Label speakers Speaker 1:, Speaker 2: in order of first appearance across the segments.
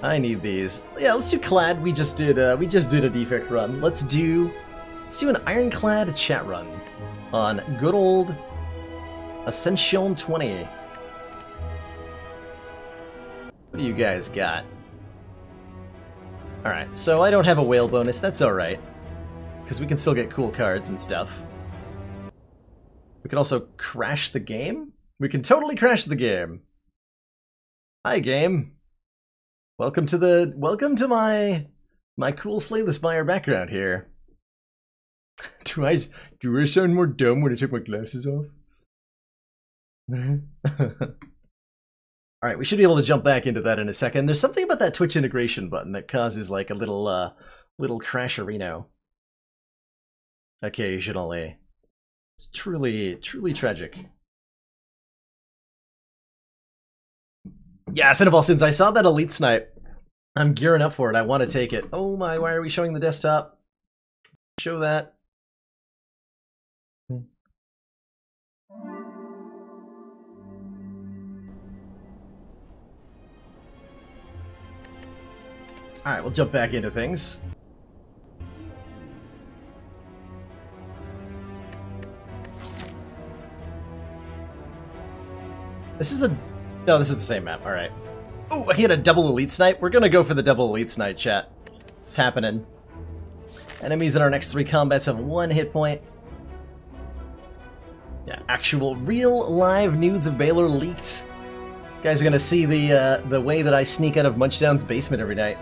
Speaker 1: I need these. Yeah, let's do Clad. We just did a defect run. Let's do an Ironclad chat run on good old Ascension 20. What do you guys got? Alright, so I don't have a whale bonus. That's alright. Because we can still get cool cards and stuff. We can also crash the game? We can totally crash the game. Hi, game. Welcome to my cool Slay the Spire background here. Do I sound more dumb when I take my glasses off? Alright, we should be able to jump back into that in a second. There's something about that Twitch integration button that causes like a little crasherino. Occasionally. It's truly tragic. Yeah, Cineball, since I saw that Elite Snipe, I'm gearing up for it. I want to take it. Oh my, why are we showing the desktop? Show that. Alright, we'll jump back into things. This is a... No, this is the same map. Alright. Oh, I get a double Elite Snipe. We're gonna go for the double Elite Snipe, chat. It's happening. Enemies in our next 3 combats have 1 hit point. Yeah, actual, real, live nudes of Baylor leaked. You guys are gonna see the way that I sneak out of Munchdown's basement every night.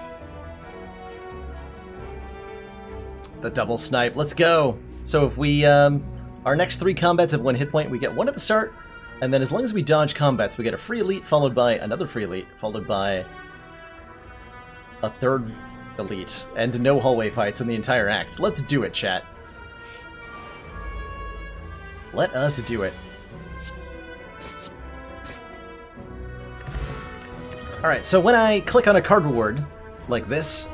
Speaker 1: The double snipe. Let's go. So if we, our next 3 combats have 1 hit point, we get 1 at the start, and then as long as we dodge combats, we get a free elite, followed by another free elite, followed by a 3rd elite, and no hallway fights in the entire act. Let's do it, chat. Let us do it. Alright, so when I click on a card reward, like this,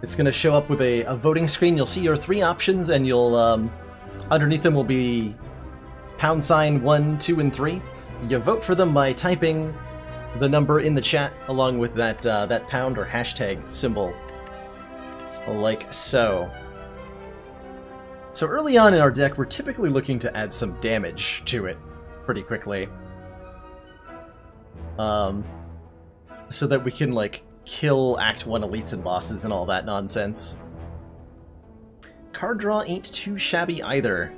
Speaker 1: it's going to show up with a voting screen. You'll see your 3 options, and you'll, underneath them will be #, 1, 2, and 3. You vote for them by typing the number in the chat, along with that, that pound or hashtag symbol. Like so. So early on in our deck, we're typically looking to add some damage to it pretty quickly. So that we can, like, kill Act 1 elites and bosses and all that nonsense. Card draw ain't too shabby either.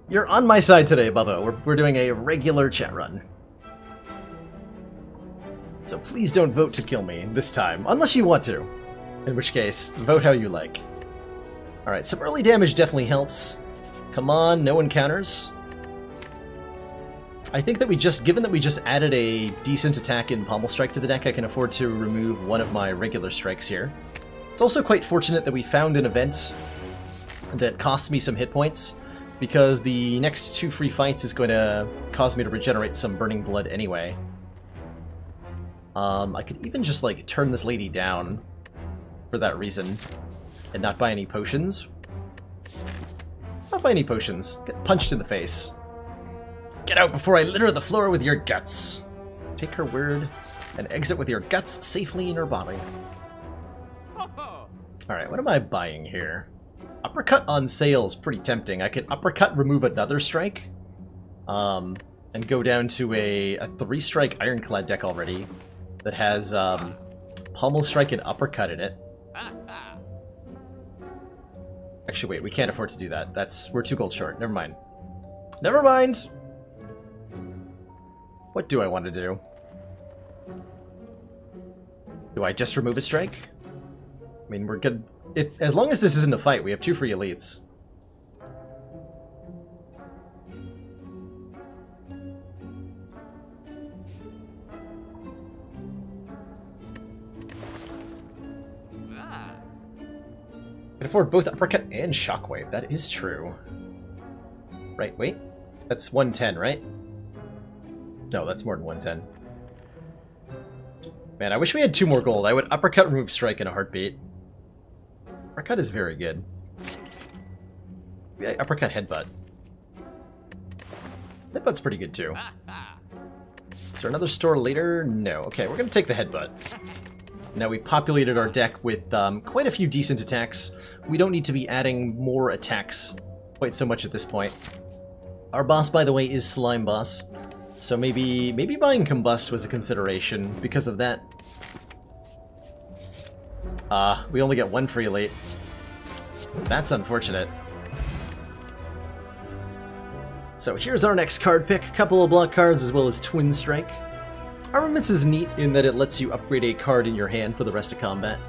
Speaker 1: You're on my side today, Bubba. We're doing a regular chat run. So please don't vote to kill me this time, unless you want to. In which case, vote how you like. Alright, some early damage definitely helps. Come on, no encounters. I think that given that we just added a decent attack in Pommel Strike to the deck, I can afford to remove 1 of my regular strikes here. It's also quite fortunate that we found an event that costs me some hit points, because the next 2 free fights is going to cause me to regenerate some Burning Blood anyway. I could even just, like, turn this lady down for that reason, and not buy any potions. Not buy any potions. Get punched in the face. Get out before I litter the floor with your guts. Take her word and exit with your guts safely in her body. Alright, what am I buying here? Uppercut on sale is pretty tempting. I could uppercut, remove another strike, and go down to a 3-strike Ironclad deck already that has Pommel Strike and Uppercut in it. Actually, wait, we can't afford to do that. We're 2 gold short. Never mind. Never mind! What do I want to do? Do I just remove a strike? I mean, we're good. As long as this isn't a fight, we have 2 free elites. Can afford both Uppercut and Shockwave. That is true. Right, wait. That's 110, right? No, that's more than 110. Man, I wish we had 2 more gold. I would Uppercut, remove Strike in a heartbeat. Uppercut is very good. Yeah, Uppercut, Headbutt. Headbutt's pretty good too. Is there another store later? No. Okay, we're going to take the Headbutt. Now we populated our deck with quite a few decent attacks. We don't need to be adding more attacks quite so much at this point. Our boss, by the way, is Slime Boss. So maybe buying Combust was a consideration because of that. We only get one free elite. That's unfortunate. So here's our next card pick. A couple of block cards as well as Twin Strike. Armaments is neat in that it lets you upgrade a card in your hand for the rest of combat.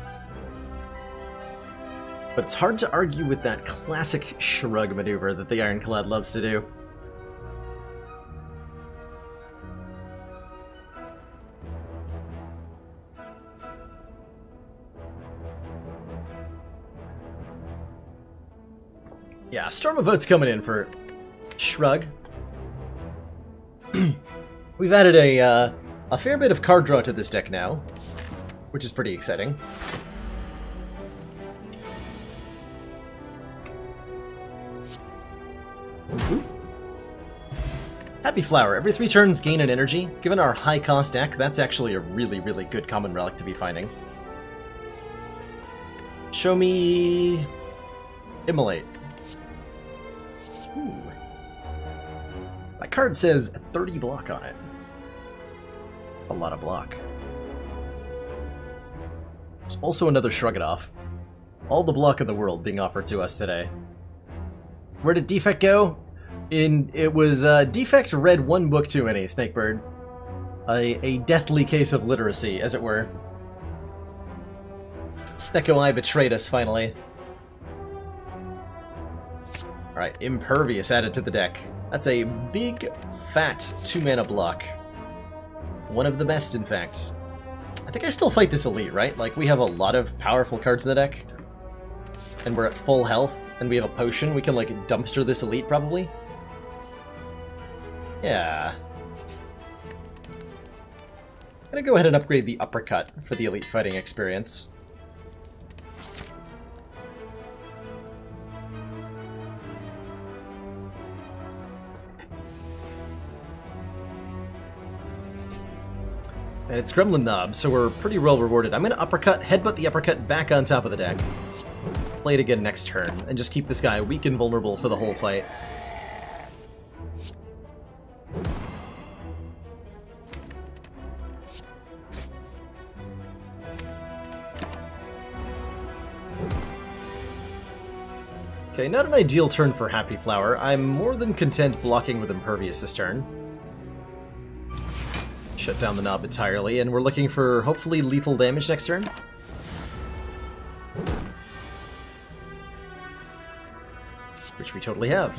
Speaker 1: But it's hard to argue with that classic shrug maneuver that the Ironclad loves to do. Yeah, Storm of Vote's coming in for Shrug. We've added a fair bit of card draw to this deck now, which is pretty exciting. Happy Flower. Every 3 turns, gain an energy. Given our high-cost deck, that's actually a really, really good common relic to be finding. Show me... Immolate. Ooh. That card says 30 block on it. A lot of block. There's also another Shrug It Off. All the block in the world being offered to us today. Where did Defect go? It was Defect read one book too many, Snakebird. A deathly case of literacy, as it were. Snecko Eye betrayed us, finally. Alright, Impervious added to the deck. That's a big, fat 2-mana block. One of the best, in fact. I think I still fight this elite, right? Like, we have a lot of powerful cards in the deck. And we're at full health, and we have a potion. We can, like, dumpster this elite, probably. Yeah. I'm gonna go ahead and upgrade the Uppercut for the elite fighting experience. And it's Gremlin Knob, so we're pretty well rewarded. I'm gonna Uppercut, Headbutt the Uppercut back on top of the deck. Play it again next turn, and just keep this guy weak and vulnerable for the whole fight. Okay, not an ideal turn for Happy Flower. I'm more than content blocking with Impervious this turn. Shut down the knob entirely, and we're looking for, hopefully, lethal damage next turn. Which we totally have.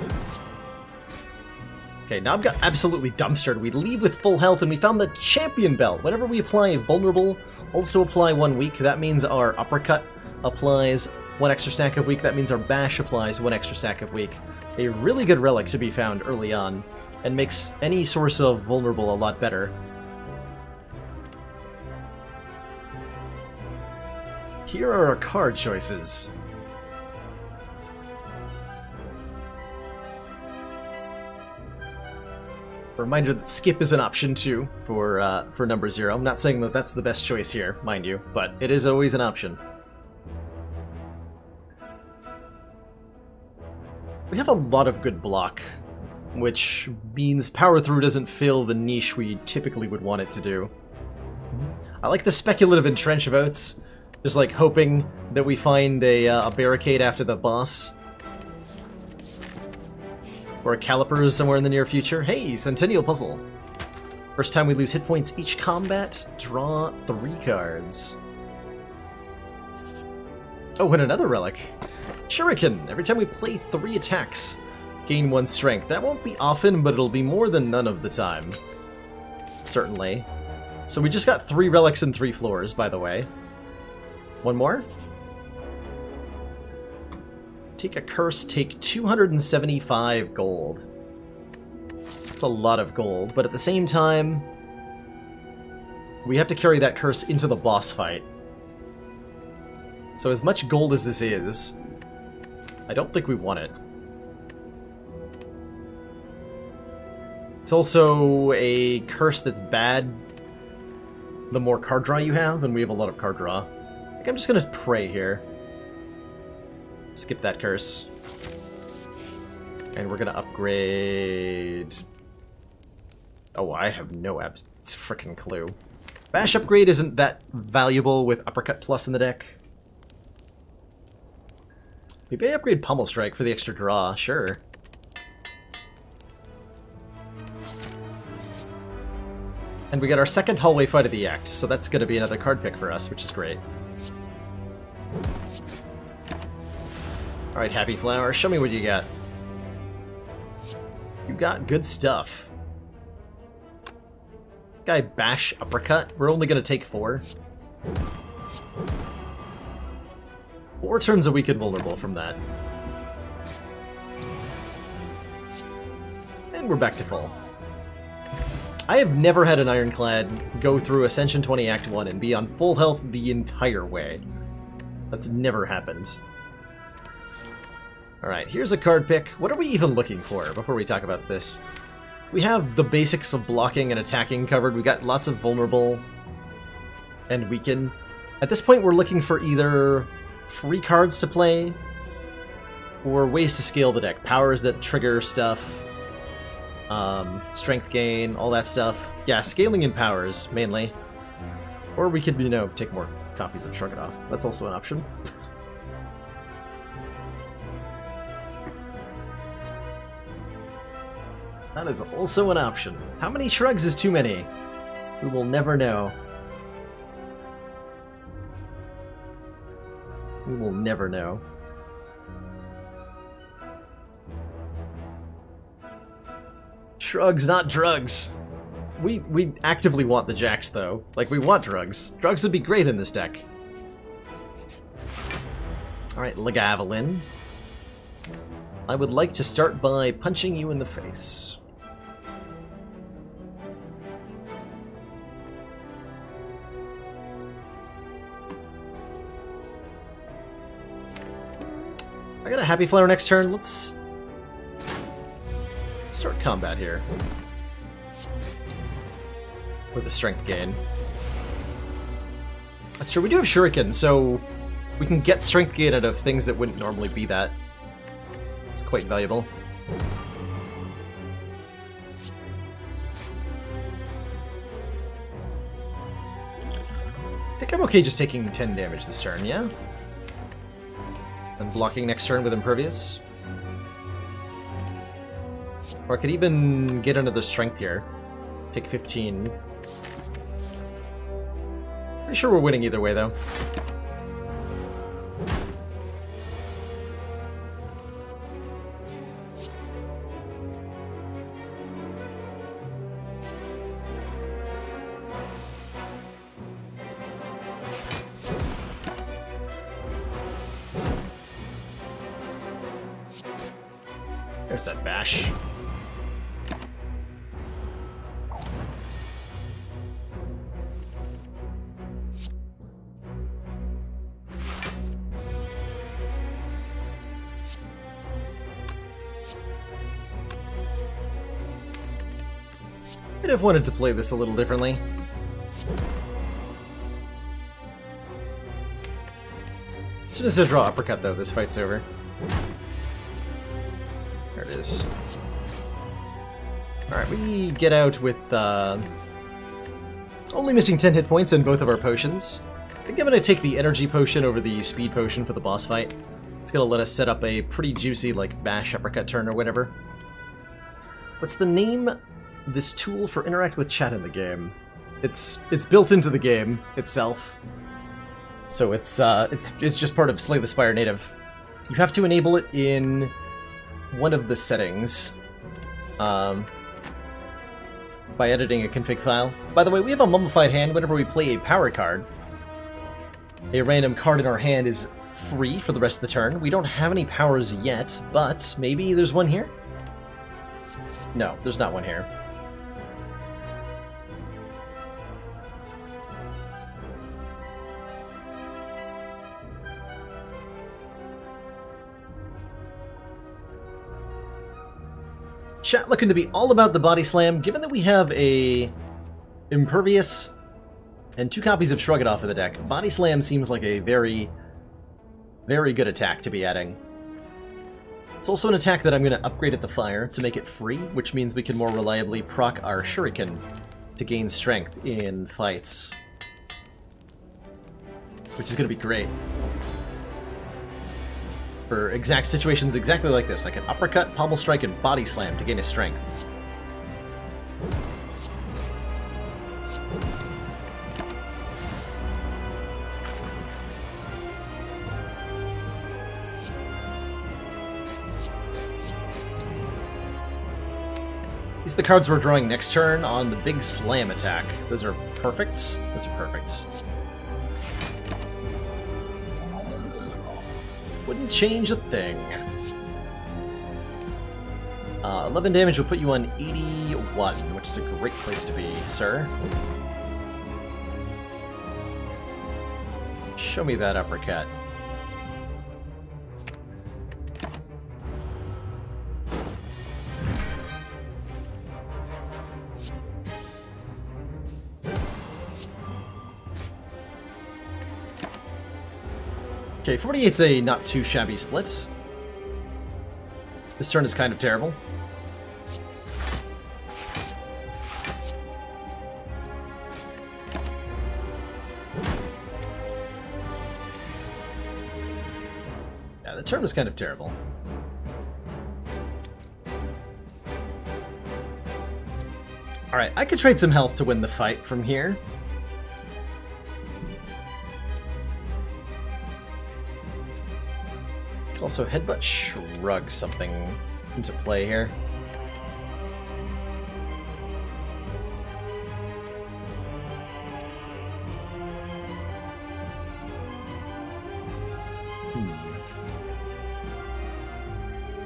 Speaker 1: Okay, Knob got absolutely dumpstered. We leave with full health, and we found the Champion Belt. Whenever we apply Vulnerable, also apply 1 weak. That means our Uppercut applies 1 extra stack of weak. That means our Bash applies 1 extra stack of weak. A really good relic to be found early on, and makes any source of Vulnerable a lot better. Here are our card choices. Reminder that skip is an option too for number 0. I'm not saying that that's the best choice here, mind you, but it is always an option. We have a lot of good block, which means Power Through doesn't fill the niche we typically would want it to do. I like the speculative Entrench votes. Just like hoping that we find a barricade after the boss. Or a Caliper somewhere in the near future. Hey, Centennial Puzzle. First time we lose hit points each combat, draw 3 cards. Oh, and another relic. Shuriken. Every time we play 3 attacks, gain 1 strength. That won't be often, but it'll be more than none of the time. Certainly. So we just got 3 relics and 3 floors, by the way. One more. Take a curse, take 275 gold. That's a lot of gold, but at the same time, we have to carry that curse into the boss fight. So as much gold as this is, I don't think we want it. It's also a curse that's bad the more card draw you have, and we have a lot of card draw. I think I'm just gonna pray here. Skip that curse. And we're gonna upgrade... Oh, I have no frickin' clue. Bash upgrade isn't that valuable with Uppercut Plus in the deck. Maybe I upgrade Pummel Strike for the extra draw, sure. And we got our second hallway fight of the act, so that's gonna be another card pick for us, which is great. Alright, Happy Flower, show me what you got. You got good stuff. Guy Bash Uppercut. We're only gonna take 4. 4 turns a weak and vulnerable from that. And we're back to full. I have never had an Ironclad go through Ascension 20 Act 1 and be on full health the entire way. That's never happened. Alright, here's a card pick. What are we even looking for before we talk about this? We have the basics of blocking and attacking covered. We got lots of vulnerable and weaken. At this point, we're looking for either free cards to play or ways to scale the deck. Powers that trigger stuff, strength gain, all that stuff. Yeah, scaling in powers, mainly. Or we could, you know, take more copies of Shrug It Off. That's also an option. That is also an option. How many shrugs is too many? We will never know. We will never know. Shrugs, not drugs. We actively want the jacks, though. Like, we want drugs. Drugs would be great in this deck. Alright, Lagavelin. I would like to start by punching you in the face. I got a Happy Flower next turn. Let's start combat here. With a strength gain. That's true, we do have Shuriken, so we can get strength gain out of things that wouldn't normally be that. It's quite valuable. I think I'm okay just taking 10 damage this turn, yeah? And blocking next turn with Impervious. Or I could even get another strength here. Take 15. Pretty sure we're winning either way, though. There's that bash. I'd have wanted to play this a little differently. As soon as I draw Uppercut, though, this fight's over. There it is. Alright, we get out with only missing 10 hit points in both of our potions. I think I'm going to take the Energy Potion over the Speed Potion for the boss fight. It's going to let us set up a pretty juicy, like, Bash Uppercut turn or whatever. What's the name? This tool for interact with chat in the game. It's built into the game itself. So it's just part of Slay the Spire native. You have to enable it in one of the settings by editing a config file. By the way, we have a Mummified Hand. Whenever we play a power card, a random card in our hand is free for the rest of the turn. We don't have any powers yet, but maybe there's one here? No, there's not one here. Chat looking to be all about the body slam. Given that we have a Impervious and 2 copies of Shrug It Off in the deck, body slam seems like a very, very good attack to be adding. It's also an attack that I'm going to upgrade at the fire to make it free, which means we can more reliably proc our Shuriken to gain strength in fights. Which is going to be great. For exact situations exactly like this, I can uppercut, pommel strike, and body slam to gain his strength. These are the cards we're drawing next turn on the big slam attack. Those are perfect. Those are perfect. Wouldn't change a thing. 11 damage will put you on 81, which is a great place to be, sir. Show me that uppercut. Okay, 48's a not too shabby split. This turn is kind of terrible. Yeah, the turn was kind of terrible. Alright, I could trade some health to win the fight from here. Also, Headbutt Shrug something into play here.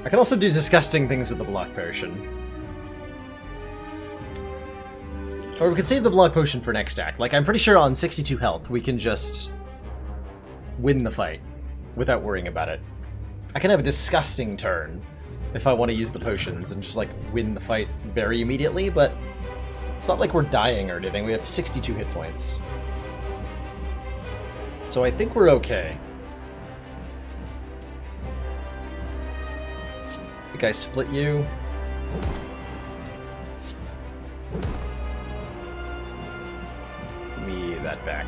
Speaker 1: I can also do disgusting things with the Block Potion. Or we could save the Block Potion for next act. Like, I'm pretty sure on 62 health we can just win the fight without worrying about it. I can have a disgusting turn if I want to use the potions and just, like, win the fight very immediately, but it's not like we're dying or anything. We have 62 hit points. So I think we're okay. I think I split you. Give me that back.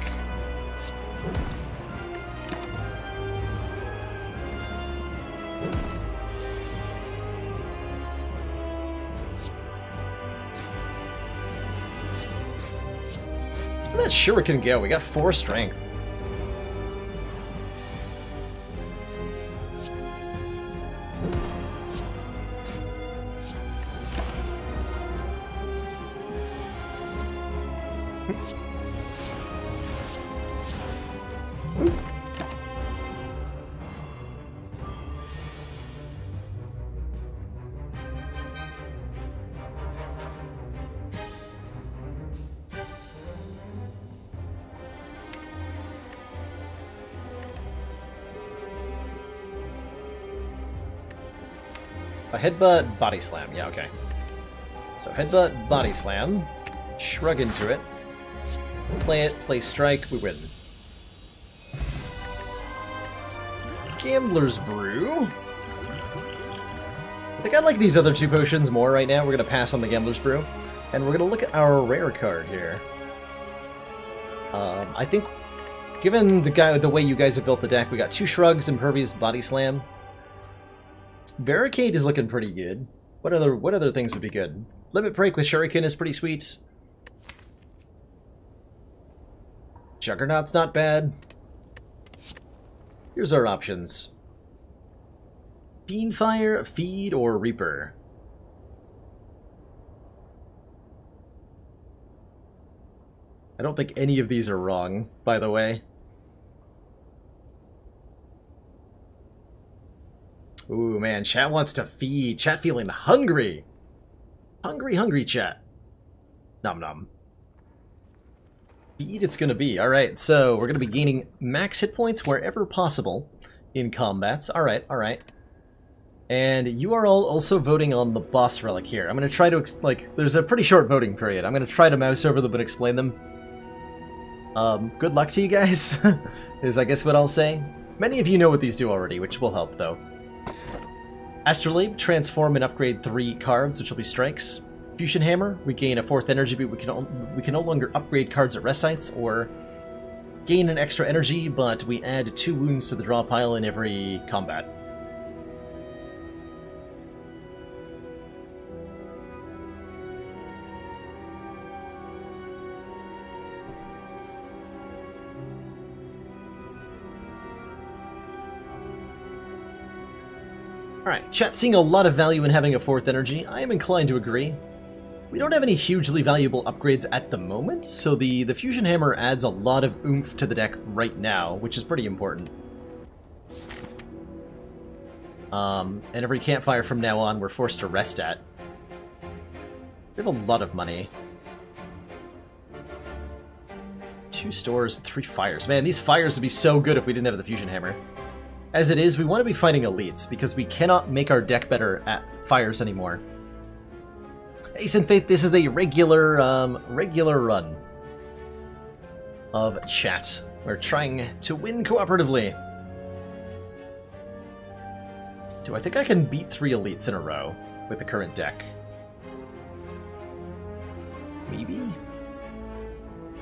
Speaker 1: Where'd that Shuriken go? We got 4 strength. A headbutt, body slam. Yeah, okay. So headbutt, body slam, shrug into it, play it, play strike, we win. Gambler's Brew. I think I like these other 2 potions more right now. We're going to pass on the Gambler's Brew. And we're going to look at our rare card here. I think, given the way you guys have built the deck, we got 2 shrugs, Impervious, body slam. Barricade is looking pretty good. What other things would be good? Limit Break with Shuriken is pretty sweet. Juggernaut's not bad. Here's our options. Fiendfire, Feed, or Reaper. I don't think any of these are wrong, by the way. Ooh, man, chat wants to feed. Chat feeling hungry. Hungry, chat. Nom nom. Feed it's gonna be. Alright, so we're gonna be gaining max hit points wherever possible in combats. Alright. And you are all also voting on the boss relic here. I'm going to try to, there's a pretty short voting period. I'm going to try to mouse over them and explain them. Good luck to you guys, is I guess what I'll say. Many of you know what these do already, which will help, though. Astrolabe, transform and upgrade 3 cards, which will be strikes. Fusion Hammer, we gain a 4th energy, but we can no longer upgrade cards at rest sites, or gain an extra energy, but we add 2 wounds to the draw pile in every combat. Alright, chat seeing a lot of value in having a 4th energy. I am inclined to agree. We don't have any hugely valuable upgrades at the moment, so the Fusion Hammer adds a lot of oomph to the deck right now, which is pretty important. And every campfire from now on we're forced to rest at. We have a lot of money. 2 stores, 3 fires. Man, these fires would be so good if we didn't have the Fusion Hammer. As it is, we want to be fighting elites, because we cannot make our deck better at fires anymore. Ace and Faith, this is a regular run of chat. We're trying to win cooperatively. Do I think I can beat 3 elites in a row with the current deck? Maybe?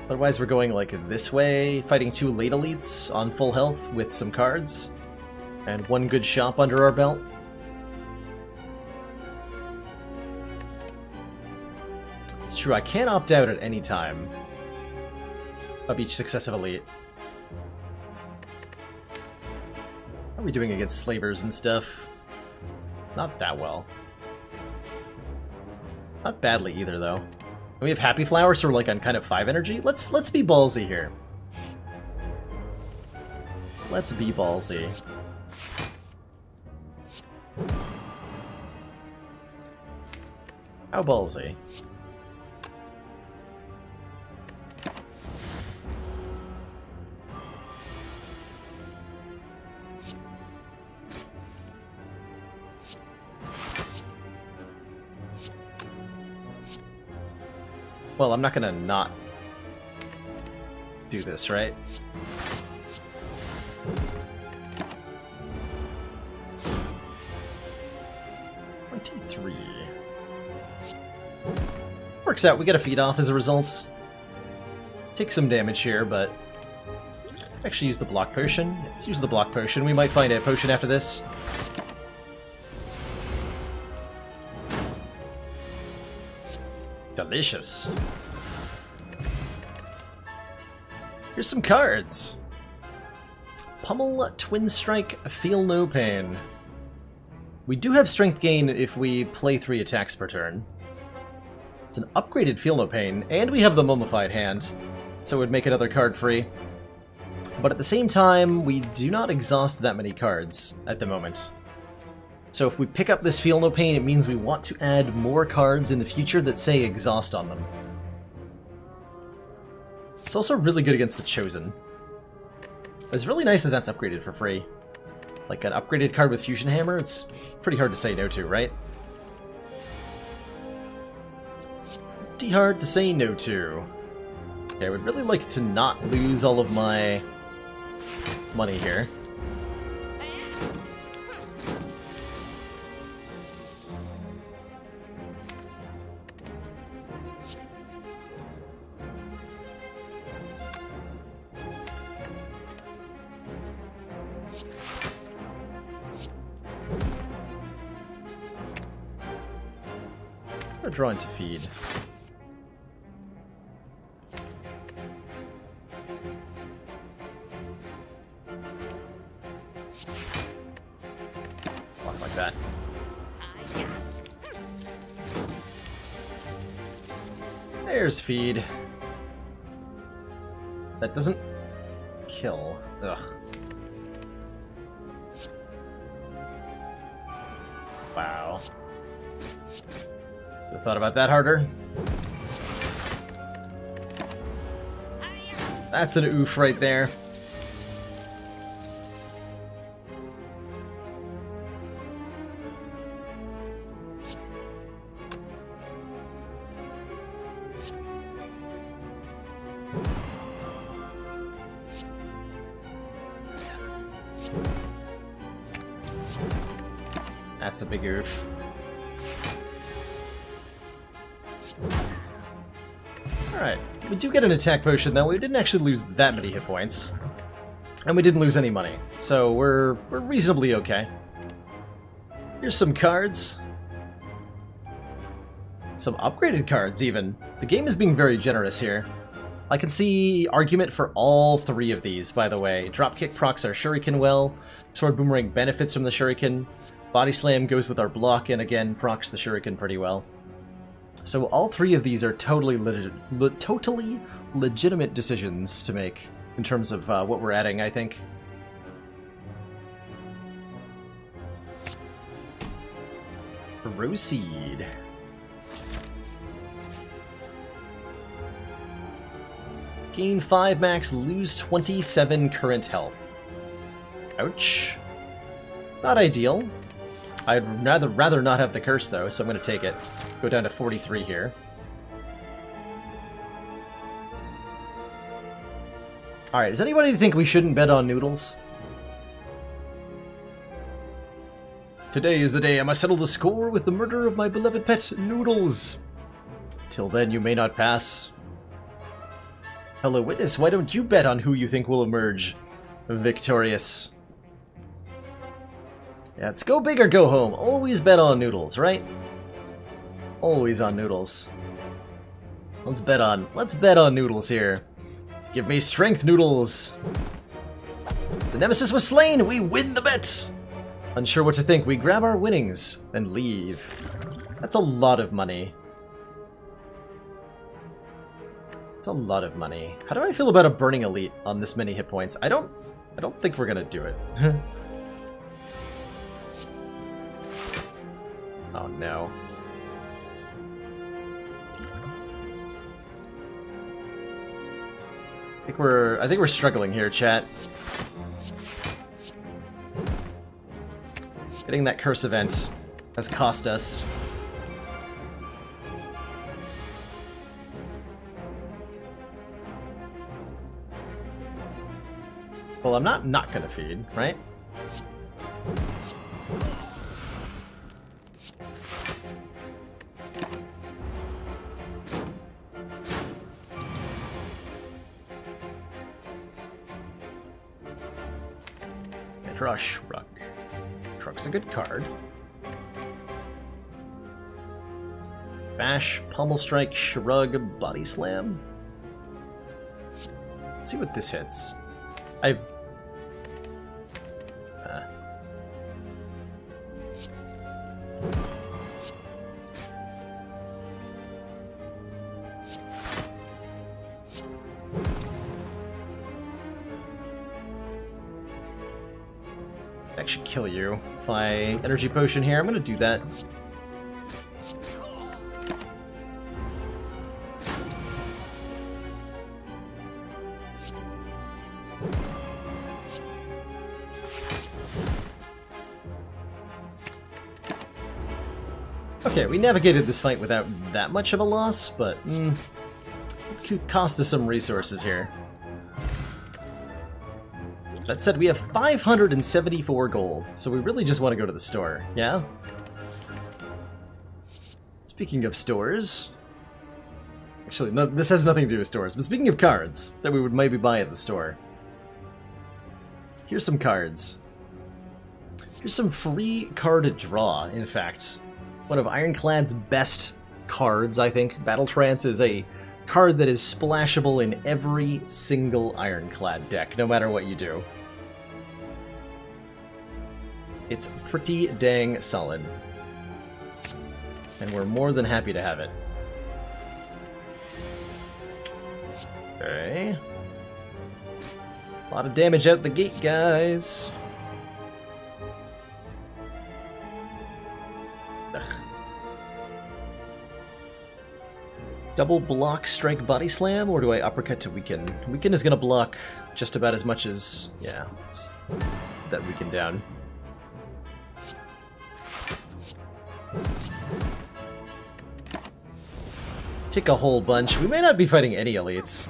Speaker 1: Otherwise we're going like this way, fighting 2 late elites on full health with some cards. And 1 good shop under our belt. It's true, I can opt out at any time of each successive elite. How are we doing against slavers and stuff? Not that well. Not badly either, though. And we have Happy Flower, so we're like on kind of 5 energy. Let's be ballsy here. Let's be ballsy. How ballsy? Well, I'm not gonna not do this, right? Works out, we get a feed off as a result. Take some damage here, but actually use the block potion. Let's use the block potion. We might find a potion after this. Delicious. Here's some cards. Pummel, Twin Strike, Feel No Pain. We do have strength gain if we play 3 attacks per turn. It's an upgraded Feel No Pain, and we have the Mummified Hand, so it would make another card free. But at the same time, we do not exhaust that many cards at the moment. So if we pick up this Feel No Pain, it means we want to add more cards in the future that say exhaust on them. It's also really good against the Chosen. It's really nice that that's upgraded for free. Like an upgraded card with Fusion Hammer, it's pretty hard to say no to, right? Pretty hard to say no to. Okay, I would really like to not lose all of my money here. Or draw into feed. Walk like that. There's feed. That doesn't kill. Ugh. Wow. Should've thought about that harder. That's an oof right there. That's a big oof. Alright, we do get an attack potion though. We didn't actually lose that many hit points. And we didn't lose any money. So we're reasonably okay. Here's some cards. Some upgraded cards even. The game is being very generous here. I can see argument for all three of these, by the way. Dropkick procs our shuriken well. Sword Boomerang benefits from the shuriken. Body Slam goes with our block and again procs the shuriken pretty well. So all three of these are totally legitimate decisions to make in terms of what we're adding, I think. Proceed. Gain 5 max, lose 27 current health. Ouch. Not ideal. I'd rather not have the curse though, so I'm going to take it. Go down to 43 here. Alright, does anybody think we shouldn't bet on Noodles? Today is the day I must settle the score with the murder of my beloved pet, Noodles. Till then you may not pass. Hello, Witness, why don't you bet on who you think will emerge victorious? Yeah, it's go big or go home. Always bet on Noodles, right? Always on Noodles. Let's bet on Noodles here. Give me strength, Noodles. The Nemesis was slain. We win the bet. Unsure what to think, we grab our winnings and leave. That's a lot of money. It's a lot of money. How do I feel about a Burning Elite on this many hit points? I don't think we're gonna do it. Oh no. I think we're struggling here, chat. Getting that curse event has cost us. Well, I'm not gonna feed, right? Draw Shrug. Shrug's a good card. Bash, Pommel Strike, Shrug, Body Slam. Let's see what this hits. I should kill you if I energy potion here. I'm gonna do that. Okay, we navigated this fight without that much of a loss, but it could cost us some resources here. That said, we have 574 gold, so we really just want to go to the store, yeah? Speaking of stores... Actually, no, this has nothing to do with stores, but speaking of cards that we would maybe buy at the store. Here's some cards. Here's some free card draw, in fact. One of Ironclad's best cards, I think. Battle Trance is a card that is splashable in every single Ironclad deck, no matter what you do. It's pretty dang solid. And we're more than happy to have it. Okay. A lot of damage out the gate, guys. Ugh. Double block, strike, body slam, or do I uppercut to weaken? Weaken is gonna block just about as much as... yeah, let's put that weaken down. Take a whole bunch. We may not be fighting any elites.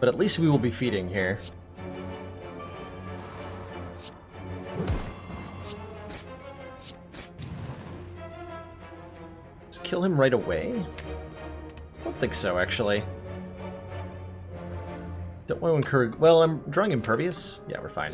Speaker 1: But at least we will be feeding here. Let's kill him right away? Don't think so, actually. Don't want to encourage... Well, I'm drawing Impervious. Yeah, we're fine.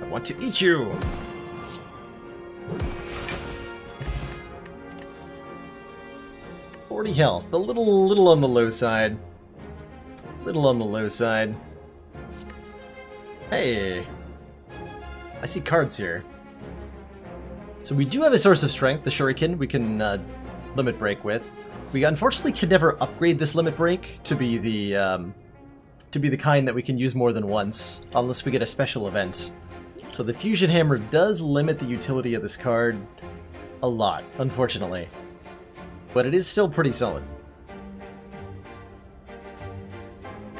Speaker 1: I want to eat you! Health. A little on the low side. Little on the low side. Hey! I see cards here. So we do have a source of strength, the Shuriken, we can limit break with. We unfortunately can never upgrade this limit break to be the kind that we can use more than once, unless we get a special event. So the Fusion Hammer does limit the utility of this card a lot, unfortunately. But it is still pretty solid.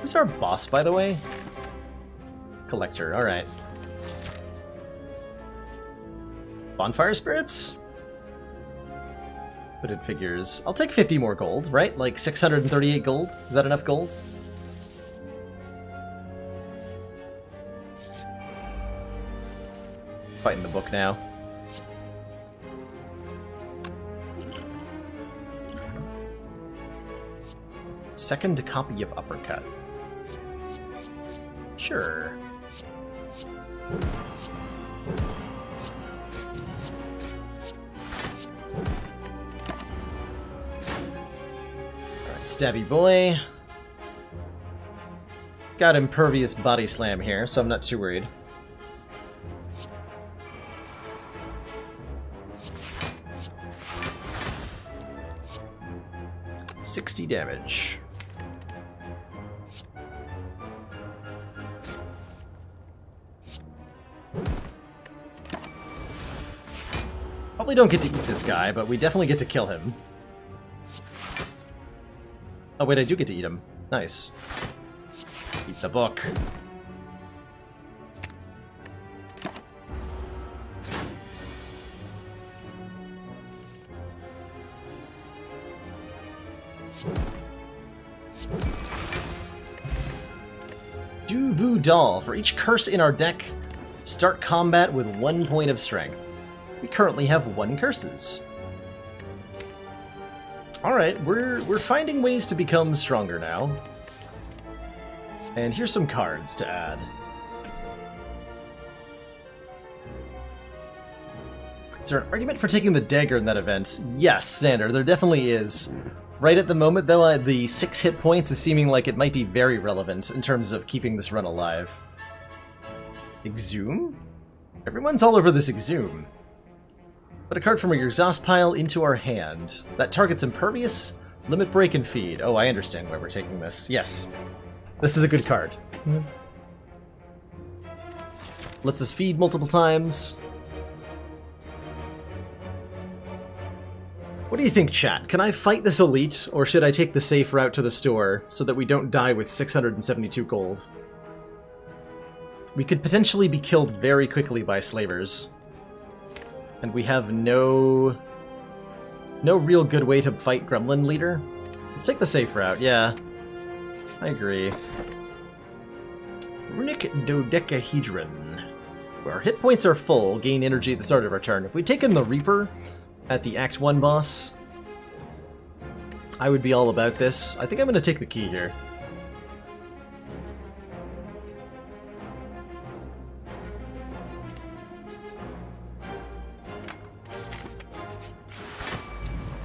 Speaker 1: Who's our boss, by the way? Collector, alright. Bonfire Spirits? Hooded figures. I'll take 50 more gold, right? Like 638 gold? Is that enough gold? Fighting the book now. Second copy of Uppercut. Sure. Alright, Stabby Boy. Got Impervious Body Slam here, so I'm not too worried. $60 damage. Probably don't get to eat this guy, but we definitely get to kill him. Oh wait, I do get to eat him. Nice. Eat the book. Du-Vu Doll. For each curse in our deck, start combat with 1 point of strength. We currently have 1 curses. Alright, we're finding ways to become stronger now. And here's some cards to add. Is there an argument for taking the dagger in that event? Yes, Xander, there definitely is. Right at the moment, though, the 6 hit points is seeming like it might be very relevant in terms of keeping this run alive. Exhume? Everyone's all over this Exhume. Put a card from your exhaust pile into our hand. That target's Impervious, Limit Break, and Feed. Oh, I understand why we're taking this. Yes. This is a good card. Lets us feed multiple times. What do you think, chat? Can I fight this elite, or should I take the safe route to the store so that we don't die with 672 gold? We could potentially be killed very quickly by slavers. And we have no real good way to fight Gremlin Leader. Let's take the safe route, yeah. I agree. Runic Dodecahedron. Where our hit points are full, gain energy at the start of our turn. If we'd taken the Reaper at the Act 1 boss, I would be all about this. I think I'm going to take the key here.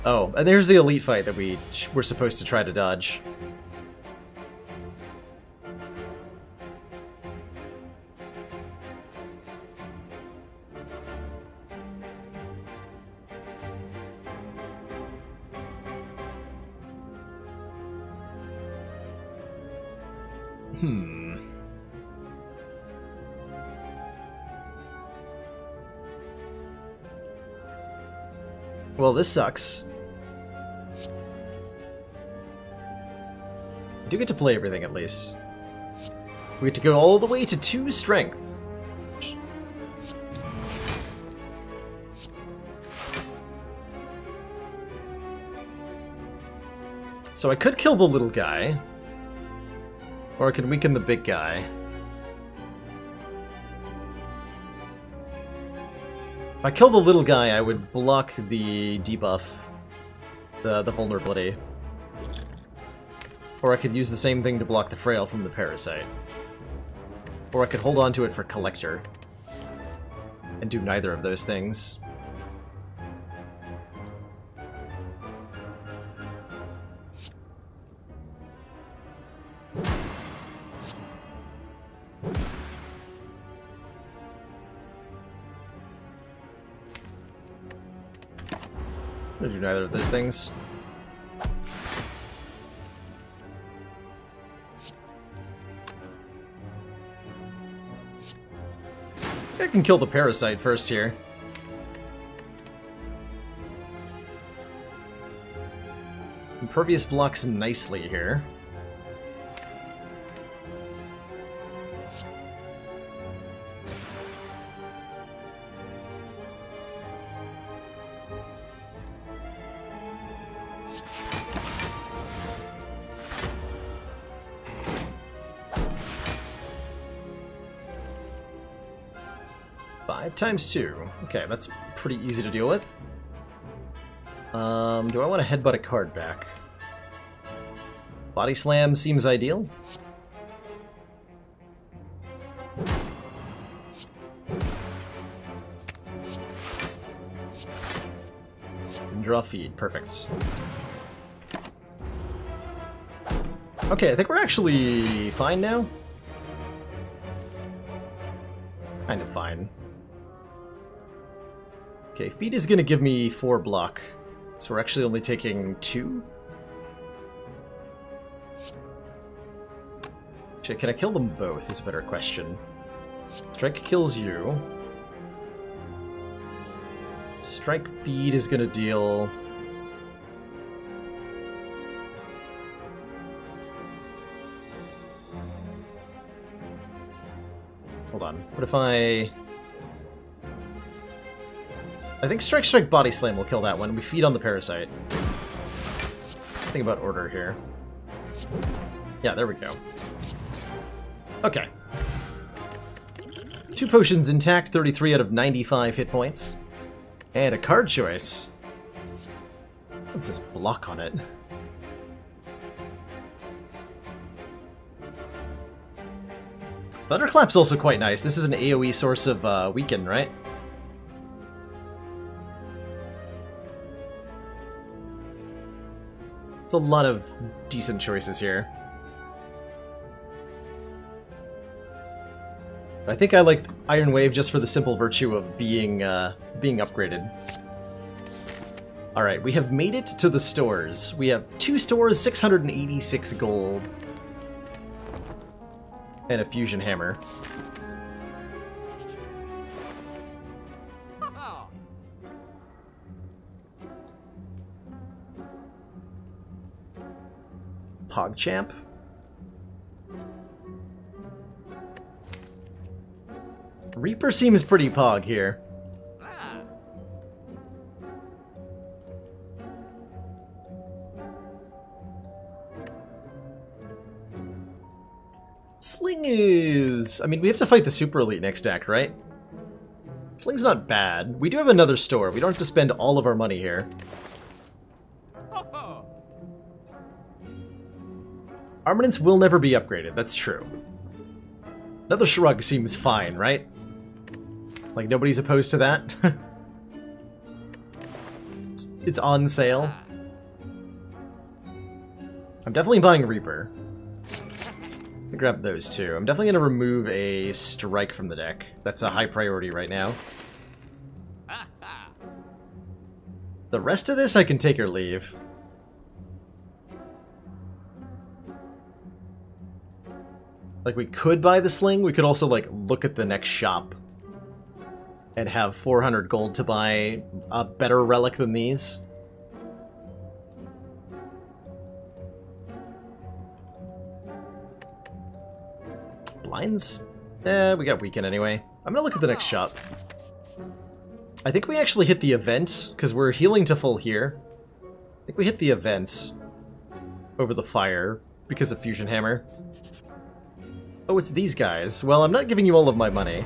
Speaker 1: Oh, and there's the elite fight that we were supposed to try to dodge. Well, this sucks. I do get to play everything, at least. We get to go all the way to 2 strength. So I could kill the little guy. Or I could weaken the big guy. If I kill the little guy, I would block the debuff. The vulnerability. Or I could use the same thing to block the frail from the parasite. Or I could hold on to it for collector. And do neither of those things. I'm gonna do neither of those things. I can kill the parasite first here. Impervious blocks nicely here. Times 2. Okay, that's pretty easy to deal with. Do I want to headbutt a card back? Body Slam seems ideal. And draw feed. Perfect. Okay, I think we're actually fine now. Kind of fine. Okay, feed is going to give me 4 block, so we're actually only taking 2. Actually, can I kill them both is a better question. Strike kills you. Strike feed is going to deal... Hold on, what if I think Strike Body Slam will kill that one. We feed on the parasite. Something about order here. Yeah, there we go. Okay. 2 potions intact, 33 out of 95 hit points. And a card choice. What's this block on it? Thunderclap's also quite nice. This is an AoE source of weaken, right? It's a lot of decent choices here. I think I like Iron Wave just for the simple virtue of being upgraded. Alright, we have made it to the stores. We have 2 stores, 686 gold. And a fusion hammer. PogChamp. Reaper seems pretty pog here. Sling is... I mean, we have to fight the Super Elite next act, right? Sling's not bad. We do have another store. We don't have to spend all of our money here. Armaments will never be upgraded, that's true. Another Shrug seems fine, right? Like, nobody's opposed to that? It's on sale. I'm definitely buying a Reaper. Let me grab those two. I'm definitely going to remove a Strike from the deck. That's a high priority right now. The rest of this I can take or leave. Like, we could buy the Sling, we could also, like, look at the next shop and have 400 gold to buy a better relic than these. blinds? We got weaken anyway. I'm gonna look at the next shop. I think we actually hit the event, because we're healing to full here. I think we hit the event over the fire because of Fusion Hammer. Oh, it's these guys. Well, I'm not giving you all of my money.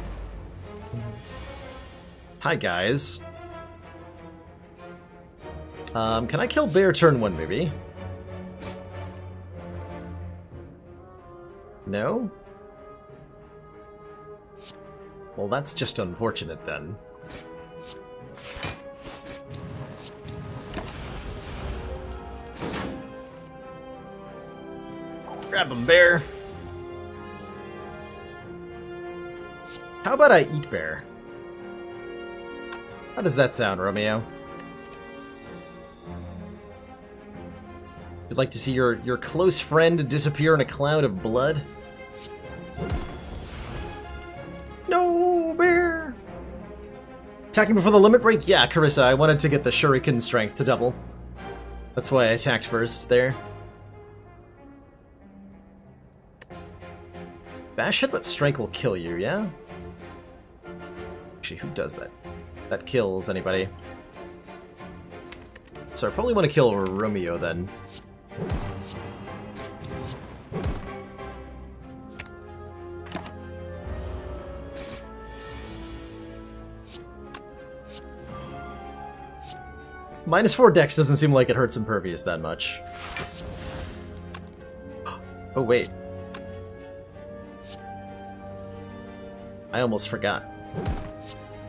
Speaker 1: Hi, guys. Can I kill Bear turn 1, maybe? No? Well, that's just unfortunate, then. Grab him, Bear. How about I eat Bear? How does that sound, Romeo? You'd like to see your close friend disappear in a cloud of blood? No, Bear! Attacking before the limit break? Yeah, Carissa, I wanted to get the Shuriken strength to double. That's why I attacked first there. Bash Headbutt Strike will kill you, yeah? Actually, who does that? That kills anybody. So I probably want to kill Romeo then. -4 dex doesn't seem like it hurts Impervious that much. Oh wait. I almost forgot.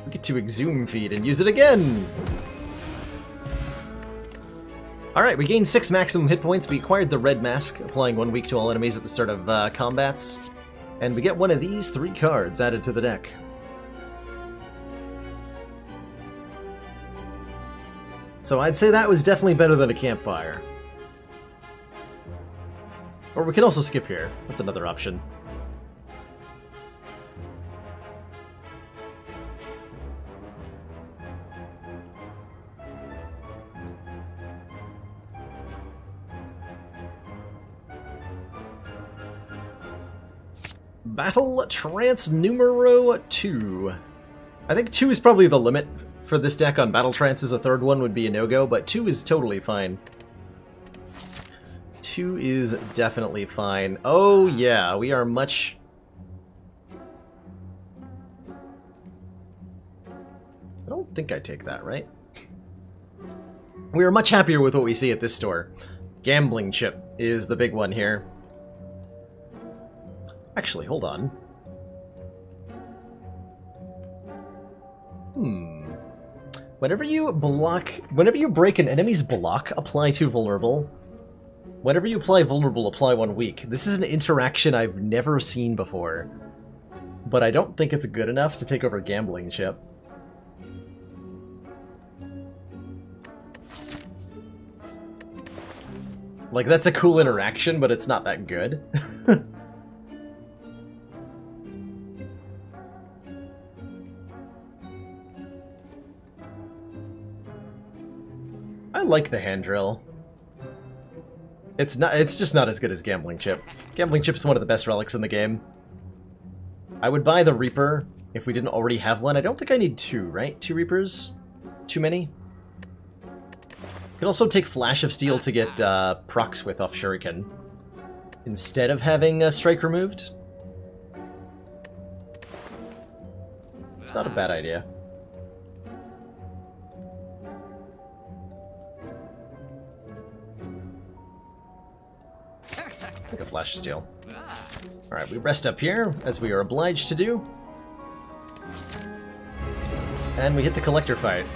Speaker 1: We get to Exhume Feed and use it again! Alright, we gained 6 maximum hit points. We acquired the Red Mask, applying 1 week to all enemies at the start of combats. And we get one of these 3 cards added to the deck. So I'd say that was definitely better than a campfire. Or we can also skip here. That's another option. Battle Trance numero 2. I think 2 is probably the limit for this deck on Battle Trances. A third one would be a no-go, but 2 is totally fine. 2 is definitely fine. Oh yeah, we are much... I don't think I take that, right? We are much happier with what we see at this store. Gambling Chip is the big one here. Actually, hold on. Whenever you break an enemy's block, apply 2 vulnerable. Whenever you apply vulnerable, apply 1 weak. This is an interaction I've never seen before. But I don't think it's good enough to take over Gambling Chip. Like, that's a cool interaction, but it's not that good. I like the hand drill. It's just not as good as Gambling Chip. Gambling Chip's one of the best relics in the game. I would buy the Reaper if we didn't already have one. I don't think I need 2, right? 2 Reapers? Too many? You can also take Flash of Steel to get procs with off Shuriken instead of having Strike removed. It's not a bad idea. Like a Flash of Steel. Alright, we rest up here, as we are obliged to do. And we hit the Collector fight.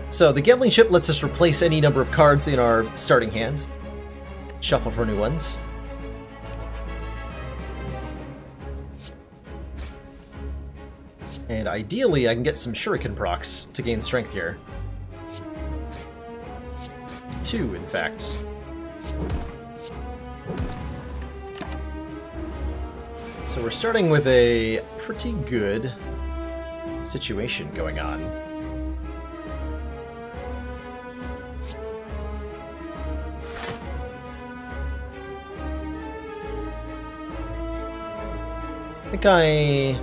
Speaker 1: So, the Gambling Chip lets us replace any number of cards in our starting hand. Shuffle for new ones. And ideally, I can get some Shuriken procs to gain strength here. 2, in fact. So we're starting with a pretty good situation going on. think I...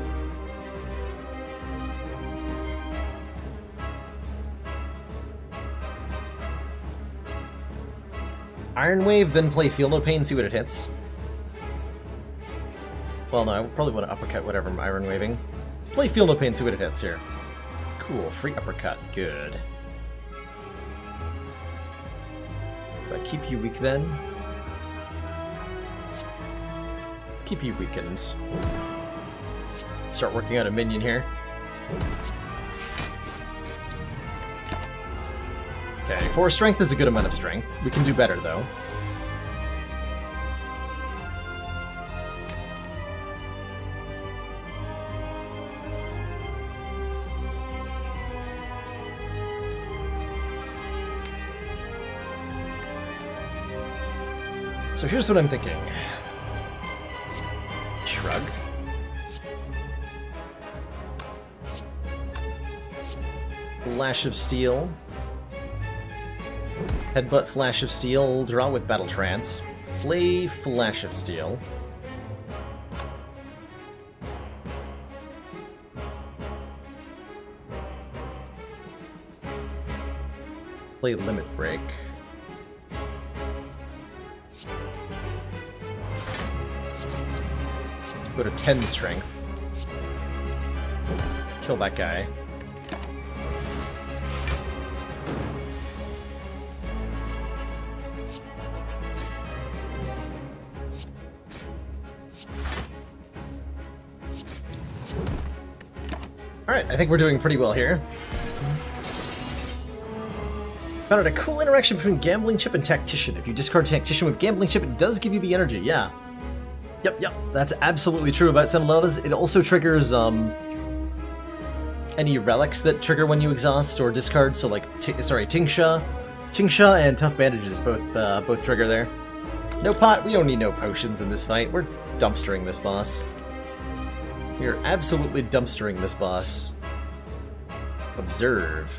Speaker 1: Iron Wave, then play Feel No Pain, see what it hits. Well, no, I probably want to uppercut whatever I'm Iron Waving. Let's play Feel No Pain, see what it hits here. Cool, free uppercut, good. Do I keep you weak then? Let's keep you weakened. Start working on a minion here. Okay, 4 strength is a good amount of strength. We can do better, though. So here's what I'm thinking. Shrug. Flash of Steel. Headbutt, Flash of Steel, draw with Battle Trance. Play Flash of Steel. Play Limit Break. Go to 10 strength. Kill that guy. Alright, I think we're doing pretty well here. Found out a cool interaction between Gambling Chip and Tactician. If you discard Tactician with Gambling Chip, it does give you the energy, yeah. Yep, that's absolutely true about some Lovas. It also triggers, any relics that trigger when you exhaust or discard, so like, Tingsha and Tough Bandages both trigger there. No pot, we don't need no potions in this fight. We're dumpstering this boss. We are absolutely dumpstering this boss. Observe.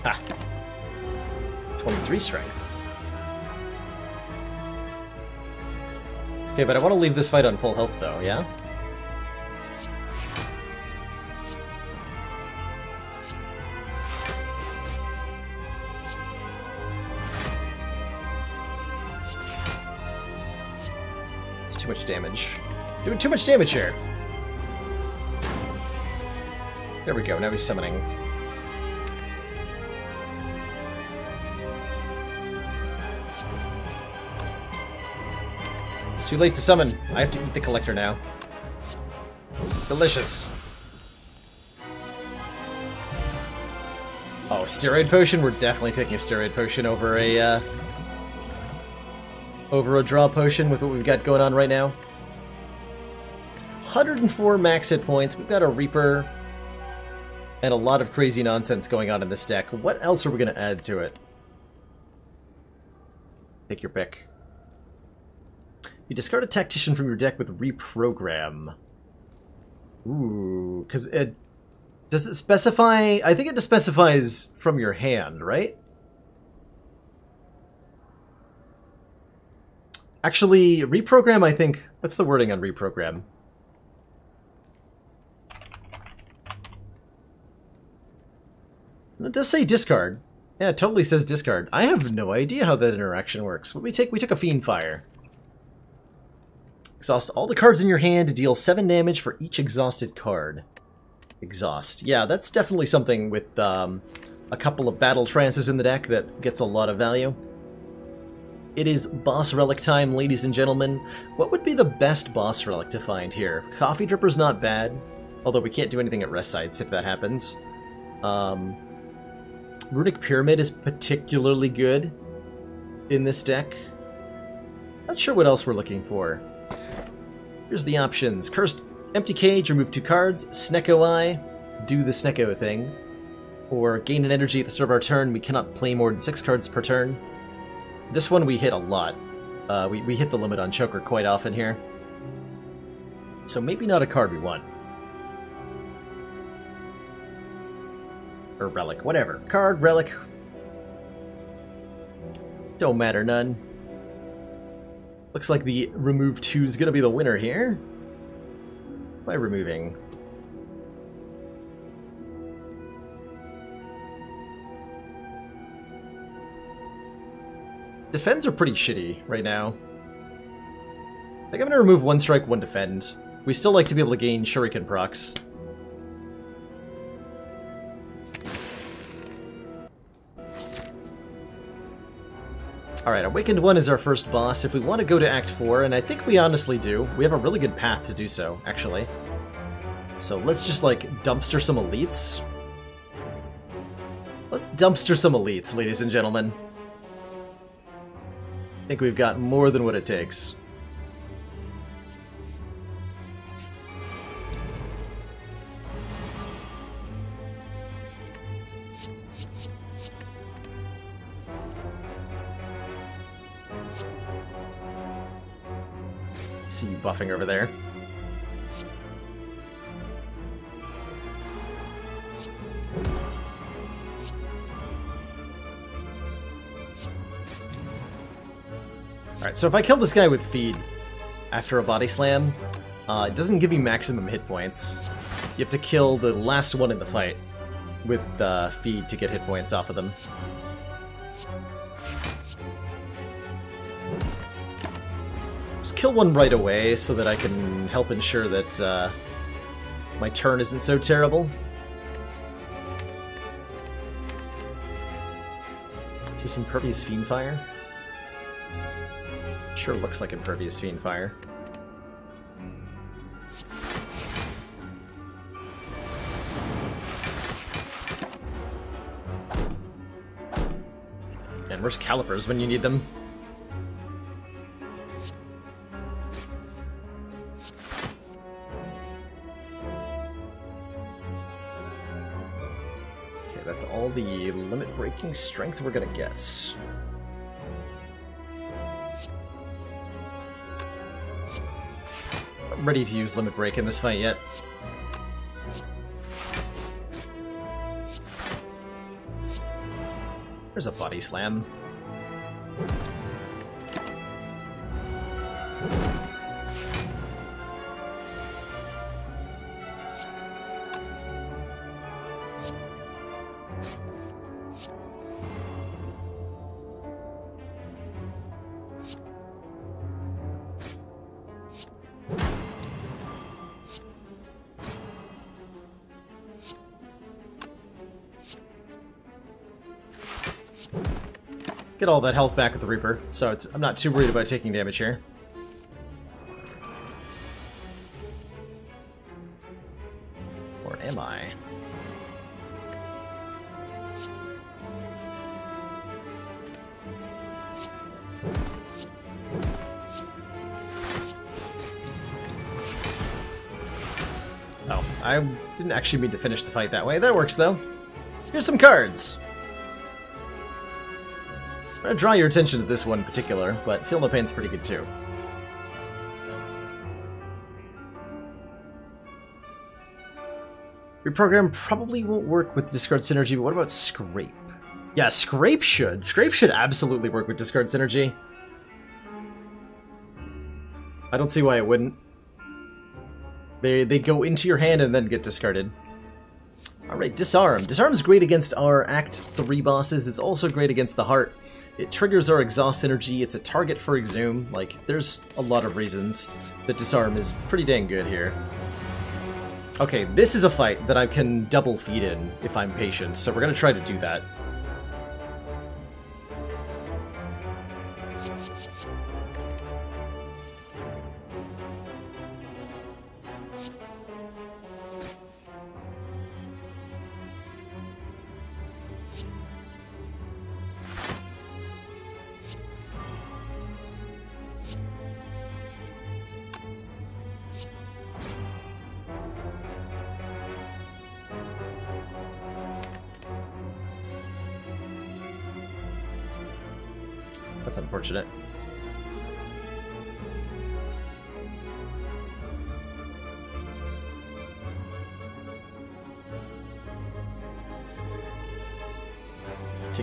Speaker 1: Ha! 23 strength. Okay, but I want to leave this fight on full health though, yeah? Too much damage. Doing too much damage here. There we go, now he's summoning. It's too late to summon. I have to eat the collector now. Delicious. Oh, steroid potion? We're definitely taking a steroid potion over a draw potion with what we've got going on right now. 104 max hit points. We've got a Reaper and a lot of crazy nonsense going on in this deck. What else are we going to add to it? Take your pick. You discard a Tactician from your deck with Reprogram. Ooh, because it... Does it specify... I think it just specifies from your hand, right? Actually, Reprogram, I think... What's the wording on Reprogram? It does say discard. Yeah, it totally says discard. I have no idea how that interaction works. What we took a Fiendfire. Exhaust all the cards in your hand to deal 7 damage for each exhausted card. Exhaust. Yeah, that's definitely something with a couple of Battle Trances in the deck that gets a lot of value. It is boss relic time, ladies and gentlemen. What would be the best boss relic to find here? Coffee Dripper's not bad, although we can't do anything at rest sites if that happens. Runic Pyramid is particularly good in this deck. Not sure what else we're looking for. Here's the options. Cursed Empty Cage, remove 2 cards. Snecko Eye, do the Snecko thing. Or gain an energy at the start of our turn. We cannot play more than 6 cards per turn. This one we hit a lot. We hit the limit on Choker quite often here. So maybe not a card we want. Or relic, whatever. Card, relic. Don't matter none. Looks like the remove 2 is going to be the winner here. By removing. Defends are pretty shitty right now. I think I'm going to remove 1 strike, 1 defend. We still like to be able to gain shuriken procs. Alright, Awakened 1 is our first boss. If we want to go to Act 4, and I think we honestly do, we have a really good path to do so, actually. So let's just, like, dumpster some elites. Let's dumpster some elites, ladies and gentlemen. I think we've got more than what it takes. See you buffing over there. Alright, so if I kill this guy with feed after a body slam, it doesn't give you maximum hit points. You have to kill the last one in the fight with feed to get hit points off of them. Just kill one right away so that I can help ensure that my turn isn't so terrible. Is this Impervious Fiendfire? Sure looks like Impervious Fiendfire. And where's Calipers when you need them? Okay, that's all the limit-breaking strength we're gonna get. Ready to use Limit Break in this fight yet. There's a Body Slam. Get all that health back with the Reaper, so I'm not too worried about taking damage here. Or am I? Oh, I didn't actually mean to finish the fight that way. That works, though. Here's some cards! I'm gonna draw your attention to this one in particular, but Feel No Pain's pretty good too. Reprogram probably won't work with Discard Synergy, but what about Scrape? Yeah, Scrape should. Scrape should absolutely work with Discard Synergy. I don't see why it wouldn't. They go into your hand and then get discarded. Alright, Disarm. Disarm's great against our Act 3 bosses. It's also great against the Heart. It triggers our exhaust energy, it's a target for Exhume, like, there's a lot of reasons that Disarm is pretty dang good here. Okay, this is a fight that I can double feed in if I'm patient, so we're gonna try to do that. That's unfortunate.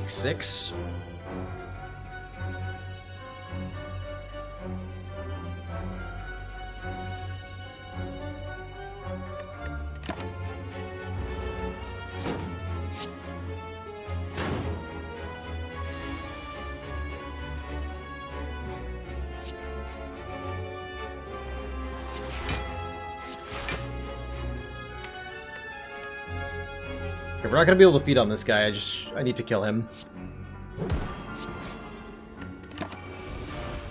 Speaker 1: like 6. We're not gonna be able to feed on this guy, I need to kill him.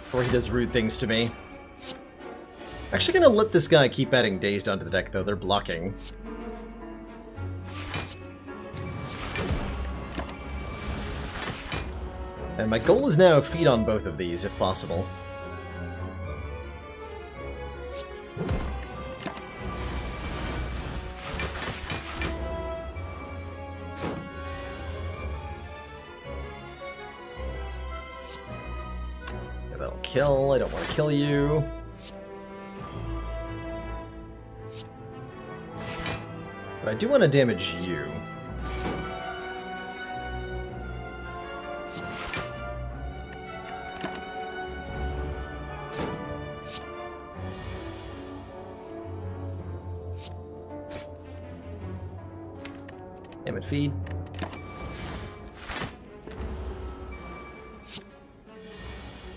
Speaker 1: Before he does rude things to me. Actually gonna let this guy keep adding dazed onto the deck though, they're blocking. And my goal is now feed on both of these if possible. Kill. I don't want to kill you. But I do want to damage you. Damn it, feed.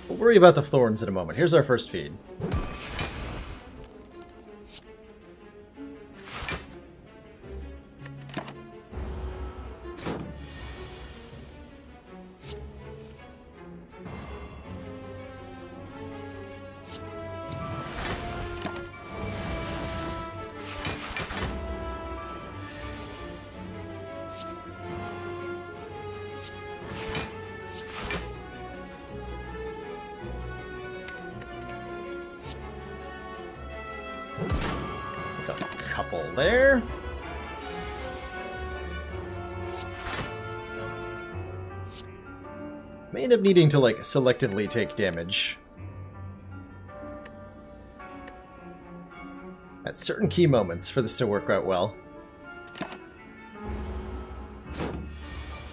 Speaker 1: We'll worry about the thorns in a moment. Here's our first feed. Got a couple there. May end up needing to, like, selectively take damage. At certain key moments for this to work out well.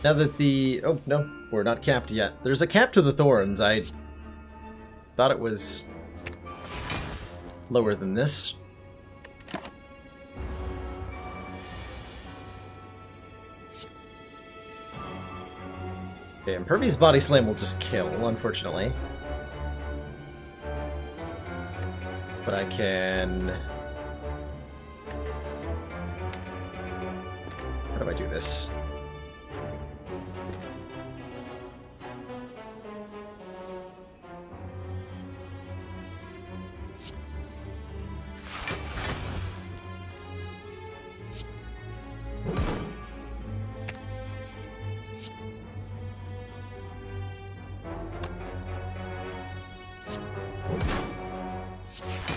Speaker 1: Now that the... Oh, no, we're not capped yet. There's a cap to the thorns. I thought it was lower than this. Okay, Impervious Body Slam will just kill, unfortunately. But I can... How do I do this?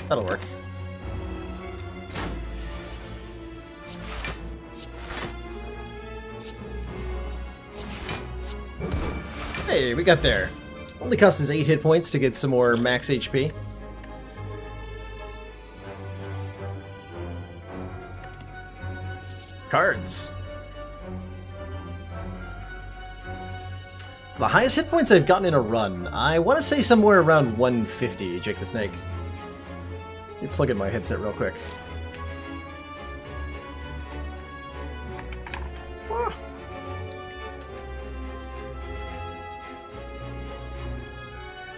Speaker 1: That'll work. Hey, we got there. Only cost us 8 hit points to get some more max HP. Cards. It's the highest hit points I've gotten in a run. I want to say somewhere around 150, Jake the Snake. Let me plug in my headset real quick. Ah.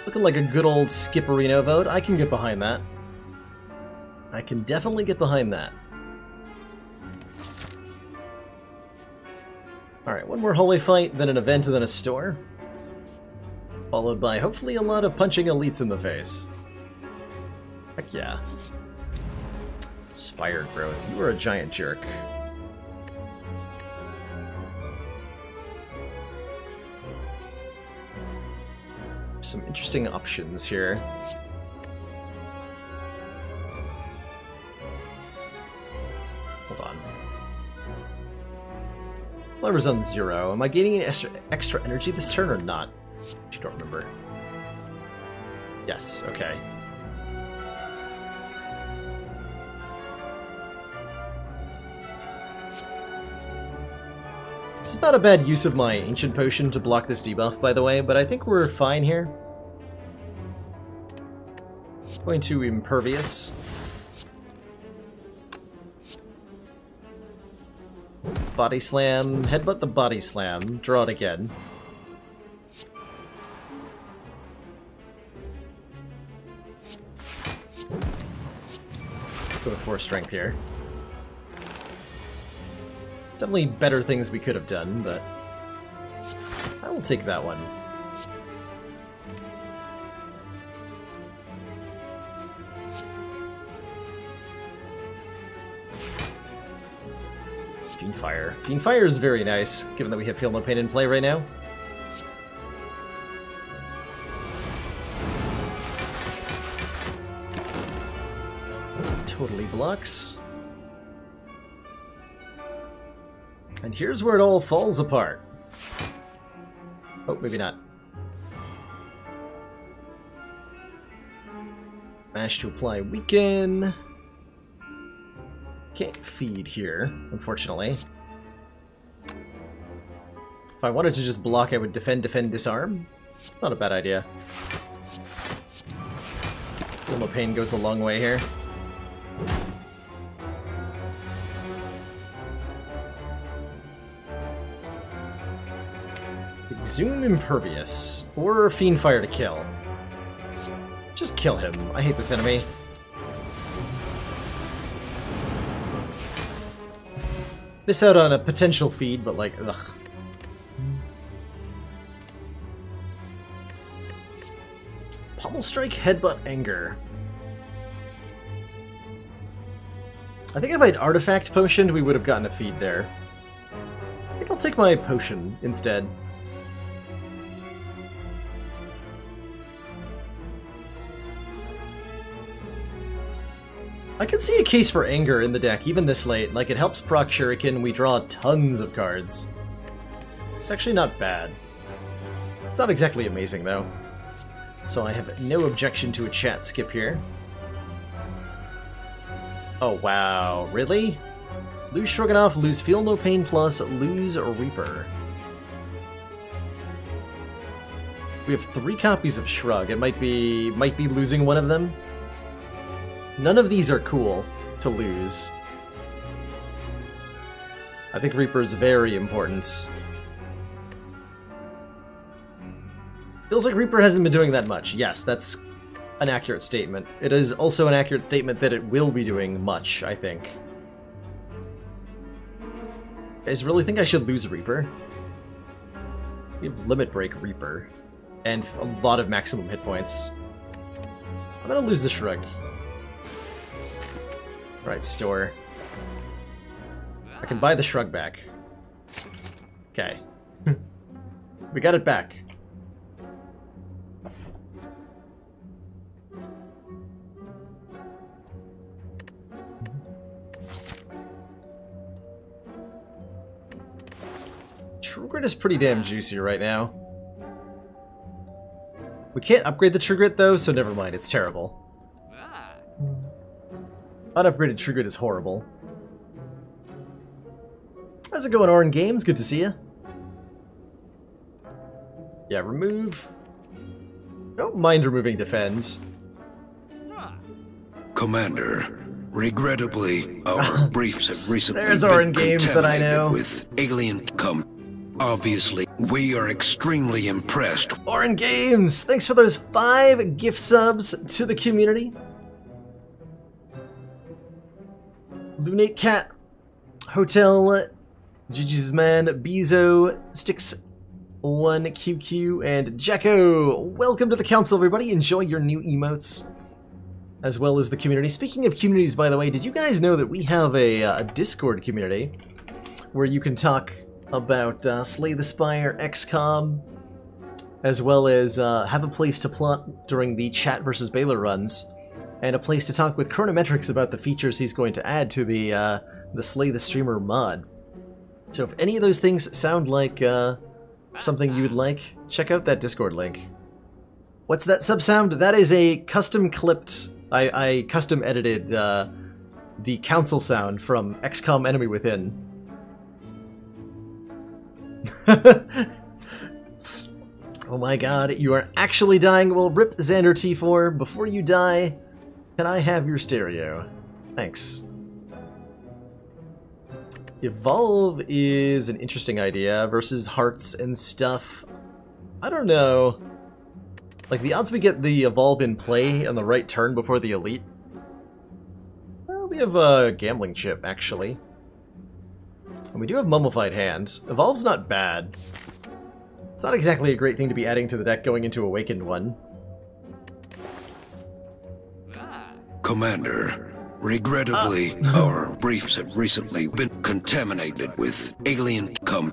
Speaker 1: Looking like a good old Skipperino vote. I can get behind that. I can definitely get behind that. Alright, one more hallway fight, then an event, and then a store. Followed by, hopefully, a lot of punching elites in the face. Heck yeah. Inspired Growth. You are a giant jerk. Some interesting options here. Hold on. Lever's on 0. Am I gaining any extra energy this turn or not? I don't remember. Yes, okay. This is not a bad use of my Ancient Potion to block this debuff, by the way, but I think we're fine here. Going to Impervious. Body Slam, headbutt the Body Slam, draw it again. Go with 4 strength here. Definitely better things we could have done, but I will take that one. Fiendfire. Fiendfire is very nice, given that we have Feel No Pain in play right now. Totally blocks. And here's where it all falls apart. Oh, maybe not. Mash to apply Weaken. Can't feed here, unfortunately. If I wanted to just block, I would defend, disarm. Not a bad idea. Feel No Pain goes a long way here. Exhume Impervious, or Fiendfire to kill. Just kill him. I hate this enemy. Miss out on a potential feed, but like, ugh. Pommel Strike, Headbutt, Anger. I think if I'd Artifact Potioned, we would have gotten a feed there. I think I'll take my Potion instead. I can see a case for Anger in the deck, even this late. Like, it helps proc Shuriken, we draw tons of cards. It's actually not bad. It's not exactly amazing, though. So I have no objection to a chat skip here. Oh, wow. Really? Lose Stroganoff, lose Feel No Pain plus, lose Reaper. We have 3 copies of Shrug. It might be losing one of them. None of these are cool to lose. I think Reaper is very important. Feels like Reaper hasn't been doing that much. Yes, that's an accurate statement. It is also an accurate statement that it will be doing much, I think. You guys really think I should lose Reaper? We have Limit Break Reaper. And a lot of maximum hit points. I'm gonna lose the Shrug. Right, store. I can buy the Shrug back. Okay. We got it back. True Grit is pretty damn juicy right now. We can't upgrade the True Grit though, so never mind, it's terrible. Unupgraded True Grit is horrible. How's it going, Orin Games? Good to see you. Yeah, remove. Don't mind removing Defend.
Speaker 2: Commander, regrettably, our briefs have recently
Speaker 1: There's
Speaker 2: been
Speaker 1: Orin Games that I
Speaker 2: contaminated
Speaker 1: know.
Speaker 2: with alien Obviously, we are extremely impressed.
Speaker 1: Orin Games, thanks for those 5 gift subs to the community. Lunate Cat, Hotel, Gigi's Man, Bezo, Sticks, 1QQ, and Jacko. Welcome to the council, everybody. Enjoy your new emotes, as well as the community. Speaking of communities, by the way, did you guys know that we have a Discord community where you can talk about Slay the Spire, XCOM, as well as have a place to plot during the Chat versus Baylor runs, and a place to talk with Chronometrics about the features he's going to add to the Slay the Streamer mod. So if any of those things sound like something you would like, check out that Discord link. What's that sub sound? That is a custom clipped, I custom edited the council sound from XCOM Enemy Within. Oh my god, you are actually dying. Well, rip Xander T4. Before you die, can I have your stereo? Thanks. Evolve is an interesting idea versus hearts and stuff. I don't know. Like, the odds we get the Evolve in play on the right turn before the Elite. Well, we have a Gambling Chip, actually. And we do have Mummified Hand. Evolve's not bad. It's not exactly a great thing to be adding to the deck going into Awakened one.
Speaker 2: Commander, regrettably, our briefs have recently been contaminated with alien cum.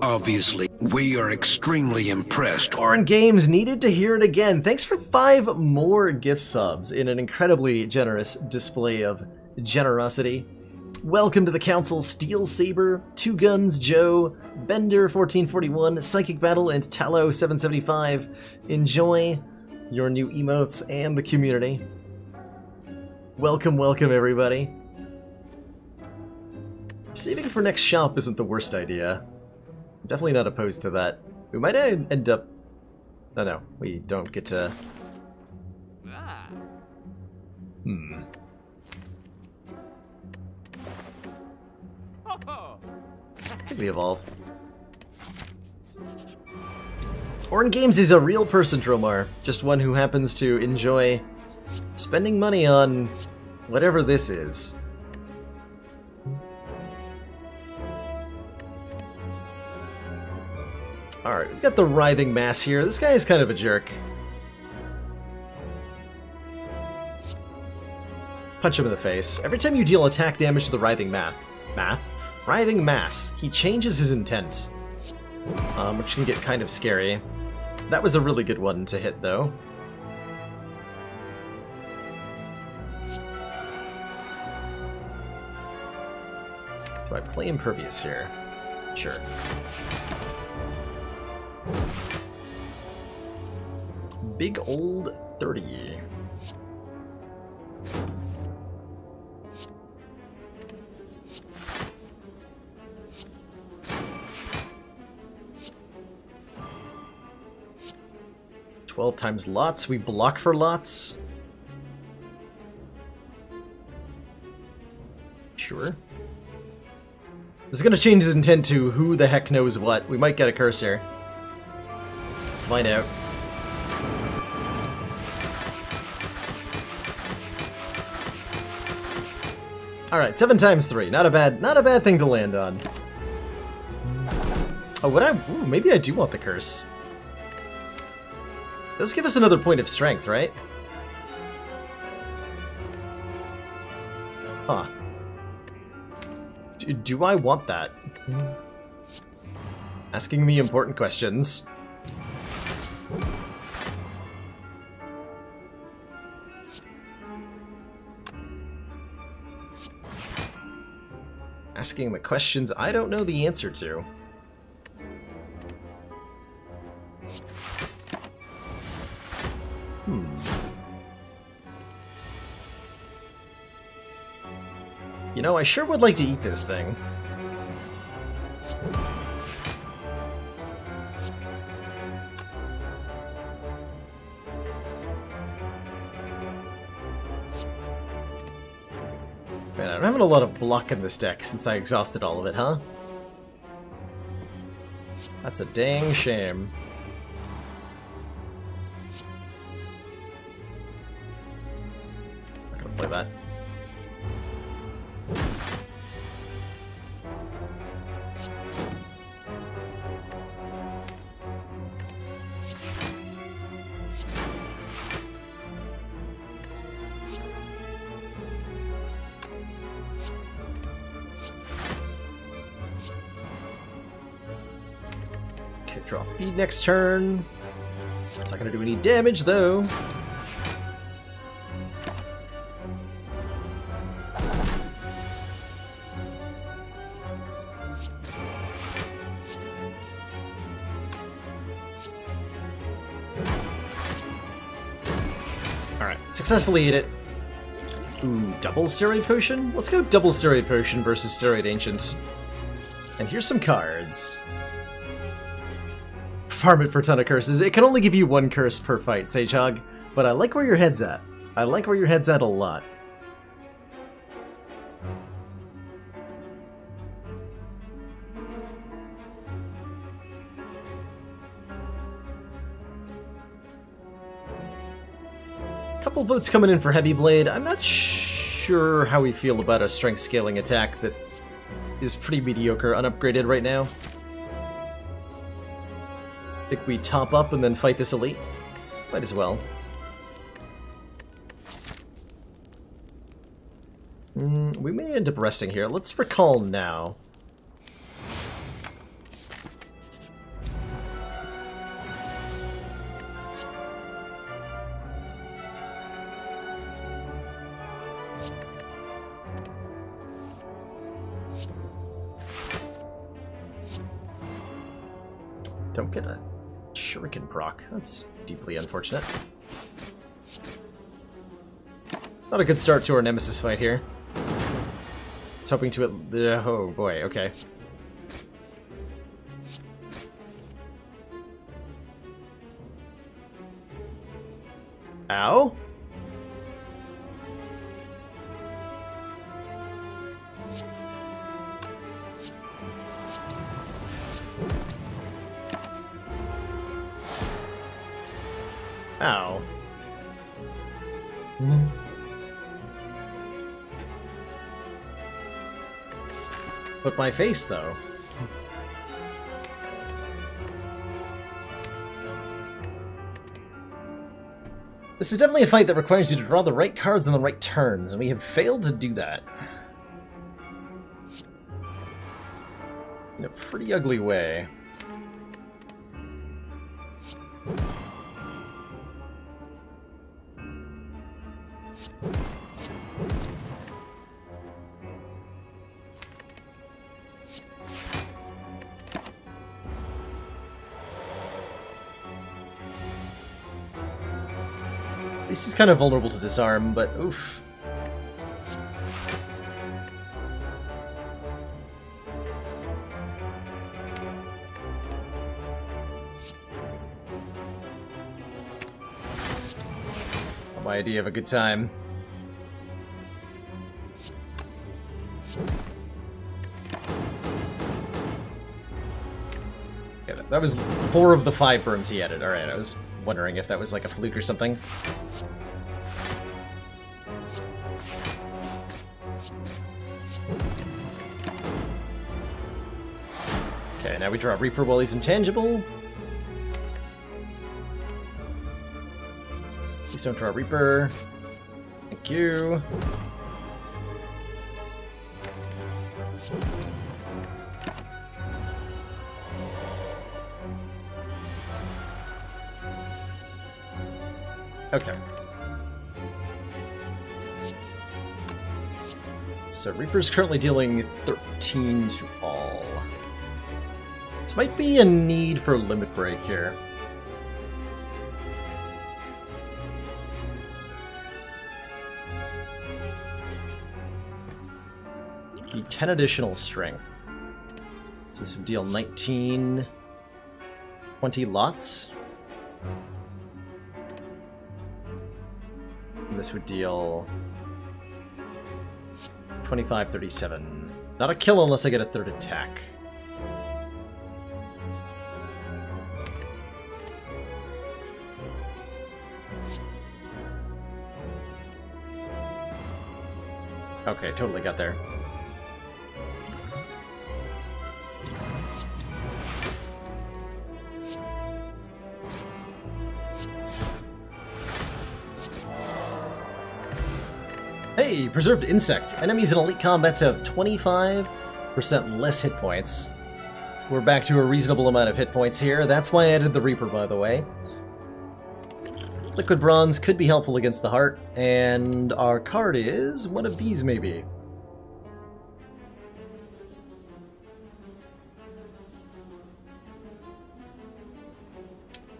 Speaker 2: Obviously, we are extremely impressed.
Speaker 1: Orin Games needed to hear it again. Thanks for 5 more gift subs in an incredibly generous display of generosity. Welcome to the Council, Steel Saber, Two Guns Joe, Bender 1441, Psychic Battle, and Tallow 775. Enjoy your new emotes and the community. Welcome, welcome everybody. Saving for next shop isn't the worst idea. I'm definitely not opposed to that. We might end up... No, we don't get to... I think we evolve. Orin Games is a real person, Dromar. Just one who happens to enjoy spending money on whatever this is. Alright, we've got the Writhing Mass here. This guy is kind of a jerk. Punch him in the face. Every time you deal attack damage to the Writhing Mass, he changes his intent, which can get kind of scary. That was a really good one to hit, though. Do I play Impervious here? Sure. Big old 30. $12 times lots. We block for lots. Sure. This is gonna change his intent to who the heck knows what. We might get a curse here. Let's find out. Alright, 7 times 3. Not a bad thing to land on. Oh, maybe I do want the curse. Does give us another point of strength, right? Huh. Do I want that? Asking the important questions. Asking the questions I don't know the answer to. You know, I sure would like to eat this thing. Man, I'm having a lot of block in this deck since I exhausted all of it, huh? That's a dang shame. Not gonna play that. Draw feed next turn. It's not going to do any damage, though. Alright, successfully ate it. Ooh, double Steroid Potion? Let's go double Steroid Potion versus Steroid Ancient. And here's some cards. farm it for a ton of curses. It can only give you one curse per fight, Sagehog, but I like where your head's at. I like where your head's at a lot. Couple votes coming in for Heavy Blade. I'm not sure how we feel about a strength scaling attack that is pretty mediocre, unupgraded right now. Think we top up and then fight this elite? Might as well. We may end up resting here. Let's recall now. Don't get a shuriken proc. That's deeply unfortunate. Not a good start to our Nemesis fight here. It's hoping to oh boy, okay. Ow? Ow. But my face, though. This is definitely a fight that requires you to draw the right cards on the right turns, and we have failed to do that. In a pretty ugly way. This is kind of vulnerable to disarm, but oof. My idea of a good time. Yeah, that was 4 of the 5 burns he added. Alright, I was wondering if that was like a fluke or something. Okay, now we draw Reaper while he's intangible. Please don't draw Reaper. Thank you. Okay. So Reaper's currently dealing 13 to all. This might be a need for a limit break here. The 10 additional strength. So this would deal 19, 20 lots. And this would deal 25, 37. Not a kill unless I get a third attack. Okay, totally got there. Hey, Preserved Insect. Enemies in elite combats have 25% less hit points. We're back to a reasonable amount of hit points here. That's why I added the Reaper, by the way. Liquid Bronze could be helpful against the heart, and our card is one of these, maybe.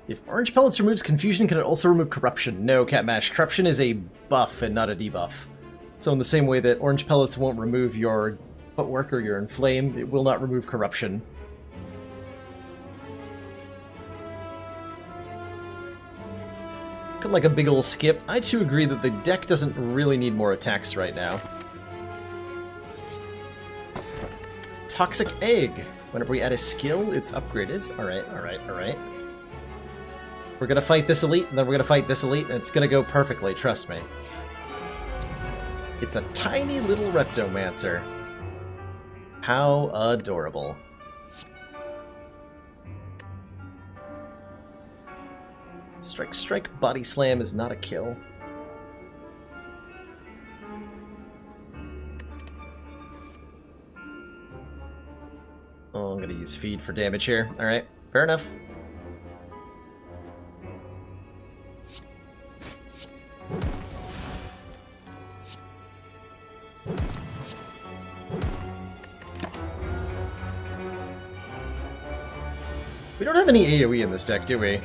Speaker 1: If Orange Pellets removes Confusion, can it also remove Corruption? No, Catmash. Corruption is a buff and not a debuff. So in the same way that Orange Pellets won't remove your Footwork or your Inflame, it will not remove Corruption. Looking like a big ol' skip. I too agree that the deck doesn't really need more attacks right now. Toxic Egg. Whenever we add a skill, it's upgraded. Alright, alright, alright. We're gonna fight this elite, and then we're gonna fight this elite, and it's gonna go perfectly, trust me. It's a tiny little Reptomancer. How adorable. Strike, strike, body slam is not a kill. Oh, I'm gonna use feed for damage here. Alright, fair enough. We don't have any AoE in this deck, do we?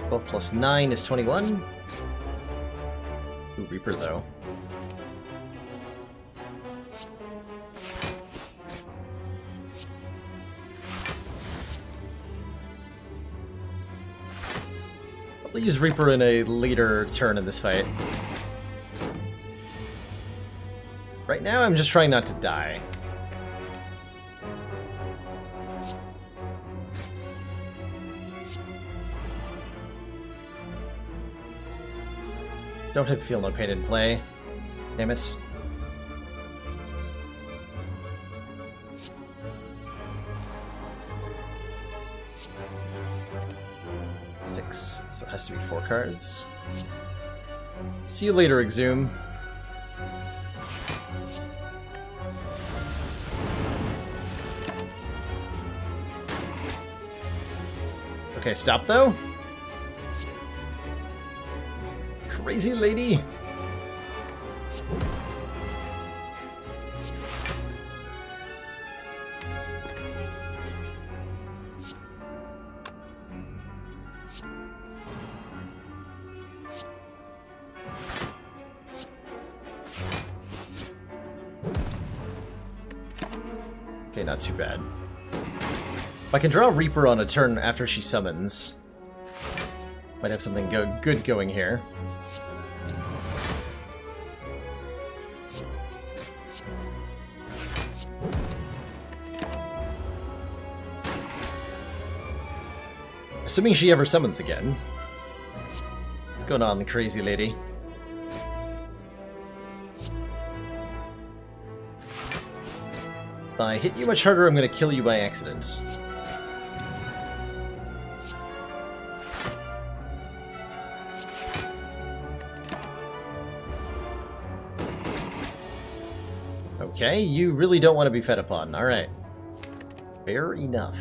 Speaker 1: 12 plus 9 is 21. Ooh, Reaper, though. Probably use Reaper in a later turn in this fight. Right now, I'm just trying not to die. Don't have Feel No Pain in play. Damn it. Six, so it has to be 4 cards. See you later, Exhume. Okay, stop though. Crazy lady. Okay, not too bad. If I can draw Reaper on a turn after she summons, might have something good going here. Assuming she ever summons again. What's going on, crazy lady? If I hit you much harder, I'm gonna kill you by accident. Okay, you really don't want to be fed upon. Alright. Fair enough.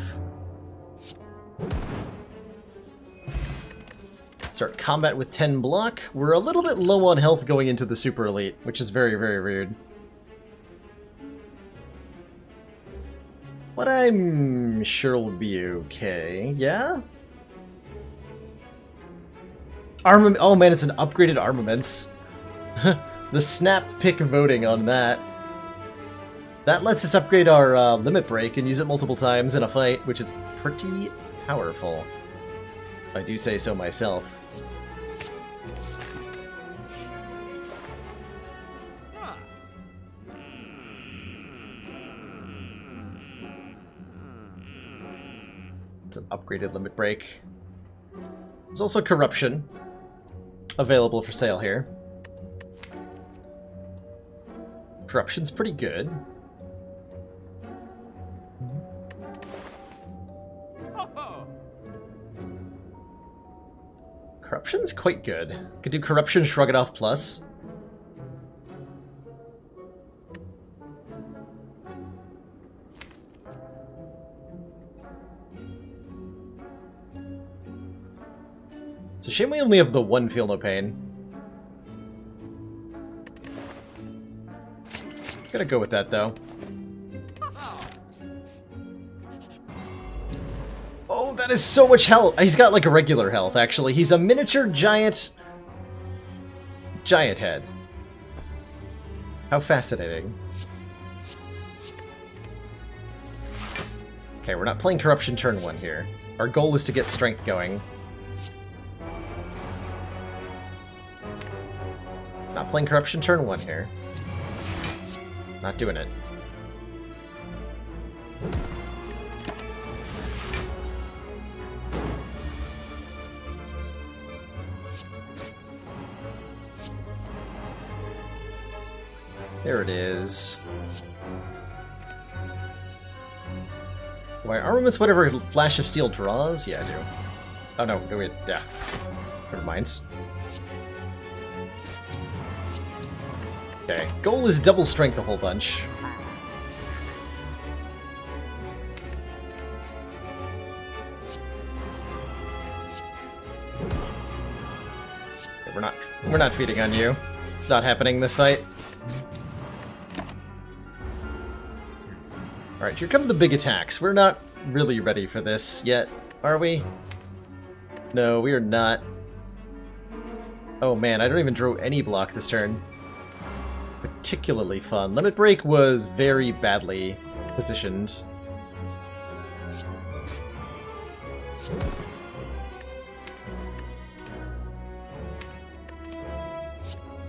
Speaker 1: Start combat with 10 block. We're a little bit low on health going into the Super Elite, which is very, very weird. But I'm sure will be okay. Yeah? Oh man, it's an upgraded armaments. The snap pick voting on that. That lets us upgrade our limit break and use it multiple times in a fight, which is pretty powerful. If I do say so myself. It's an upgraded limit break. There's also corruption available for sale here. Corruption's pretty good. Corruption's quite good. Could do Corruption, Shrug It Off Plus. It's a shame we only have the one Feel No Pain. Gonna go with that though. Oh, that is so much health! He's got like a regular health, actually. He's a miniature giant head. How fascinating. Okay, we're not playing Corruption turn 1 here. Our goal is to get strength going. Not playing corruption turn 1 here. Not doing it. There it is. Why, armaments, whatever Flash of Steel draws? Yeah, I do. Oh no, wait, yeah. Never mind. Okay, goal is double strength a whole bunch. Okay, we're not feeding on you. It's not happening in this fight. Alright, here come the big attacks. We're not really ready for this yet, are we? No, we are not. Oh man, I don't even draw any block this turn. Particularly fun. Limit Break was very badly positioned.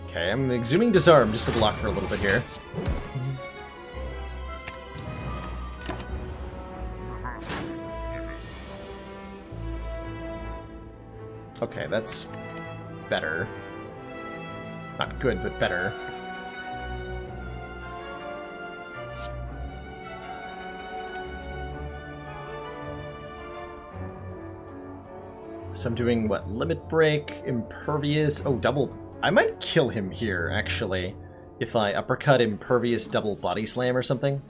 Speaker 1: Okay, I'm exhuming Disarm just to block for a little bit here. Okay, that's better. Not good, but better. So I'm doing, what, Limit Break, Impervious... Oh, double... I might kill him here, actually, if I uppercut Impervious double Body Slam or something.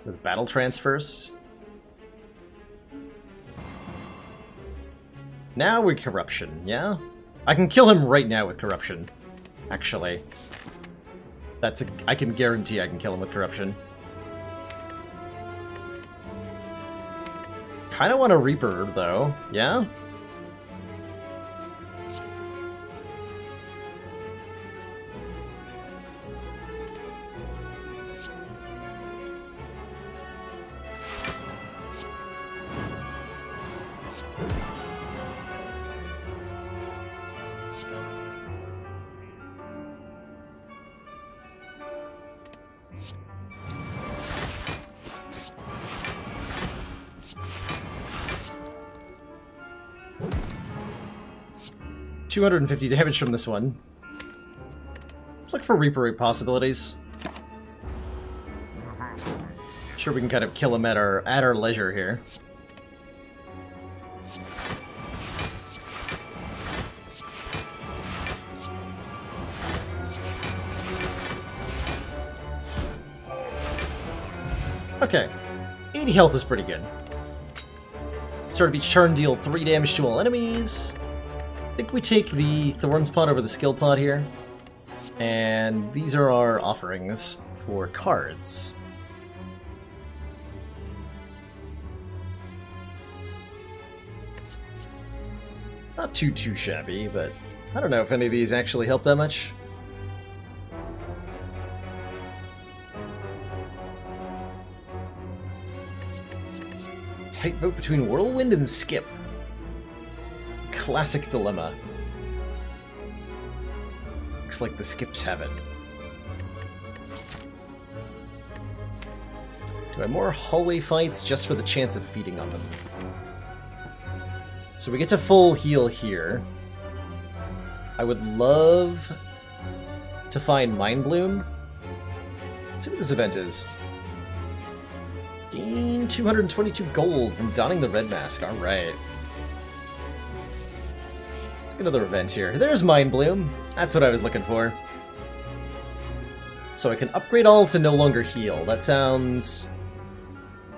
Speaker 1: With Battle Trance first. Now with Corruption, yeah? I can kill him right now with Corruption, actually. I can guarantee I can kill him with Corruption. Kinda want a Reaper, though, yeah? $250 damage from this one. Let's look for Reaper possibilities. Sure, we can kind of kill him at our leisure here. Okay, 80 health is pretty good. Start of each turn, deal 3 damage to all enemies. I think we take the Thorns Pot over the Skill Pot here. And these are our offerings for cards. Not too shabby, but I don't know if any of these actually help that much. Tight vote between Whirlwind and Skip. Classic dilemma. Looks like the Skips have it. Do I have more hallway fights just for the chance of feeding on them? So we get to full heal here. I would love to find Mind Bloom. Let's see what this event is. Gain 222 gold from donning the red mask. Alright. Another event here. There's Mind Bloom. That's what I was looking for. So I can upgrade all to no longer heal. That sounds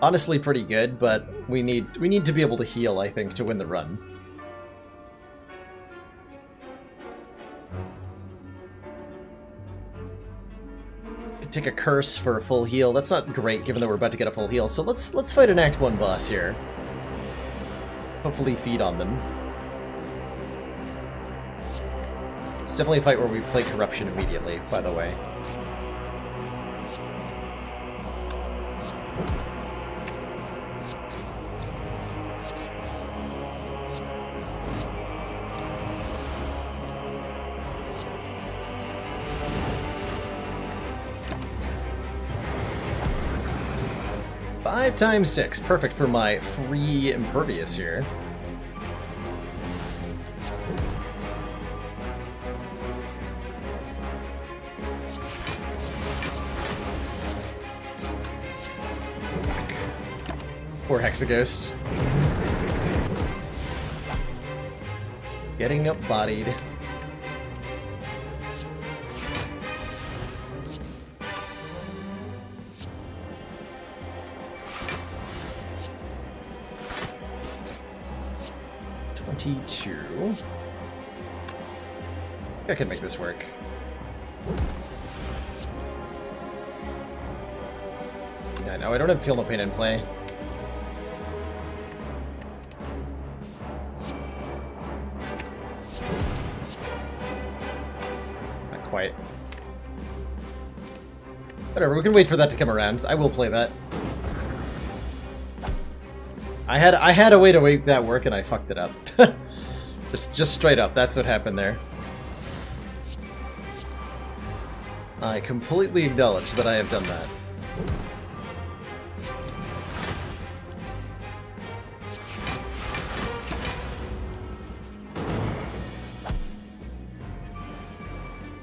Speaker 1: honestly pretty good, but we need to be able to heal, I think, to win the run. Could take a curse for a full heal. That's not great given that we're about to get a full heal. So let's fight an Act 1 boss here. Hopefully feed on them. It's definitely a fight where we play Corruption immediately, by the way. 5 times 6, perfect for my free impervious here. Poor Hexaghost. Getting up bodied. I can make this work. Yeah, no, I don't have Feel No Pain in play. Not quite. Whatever, we can wait for that to come around. I will play that. I had a way to make that work and I fucked it up. just straight up, that's what happened there. I completely acknowledge that I have done that.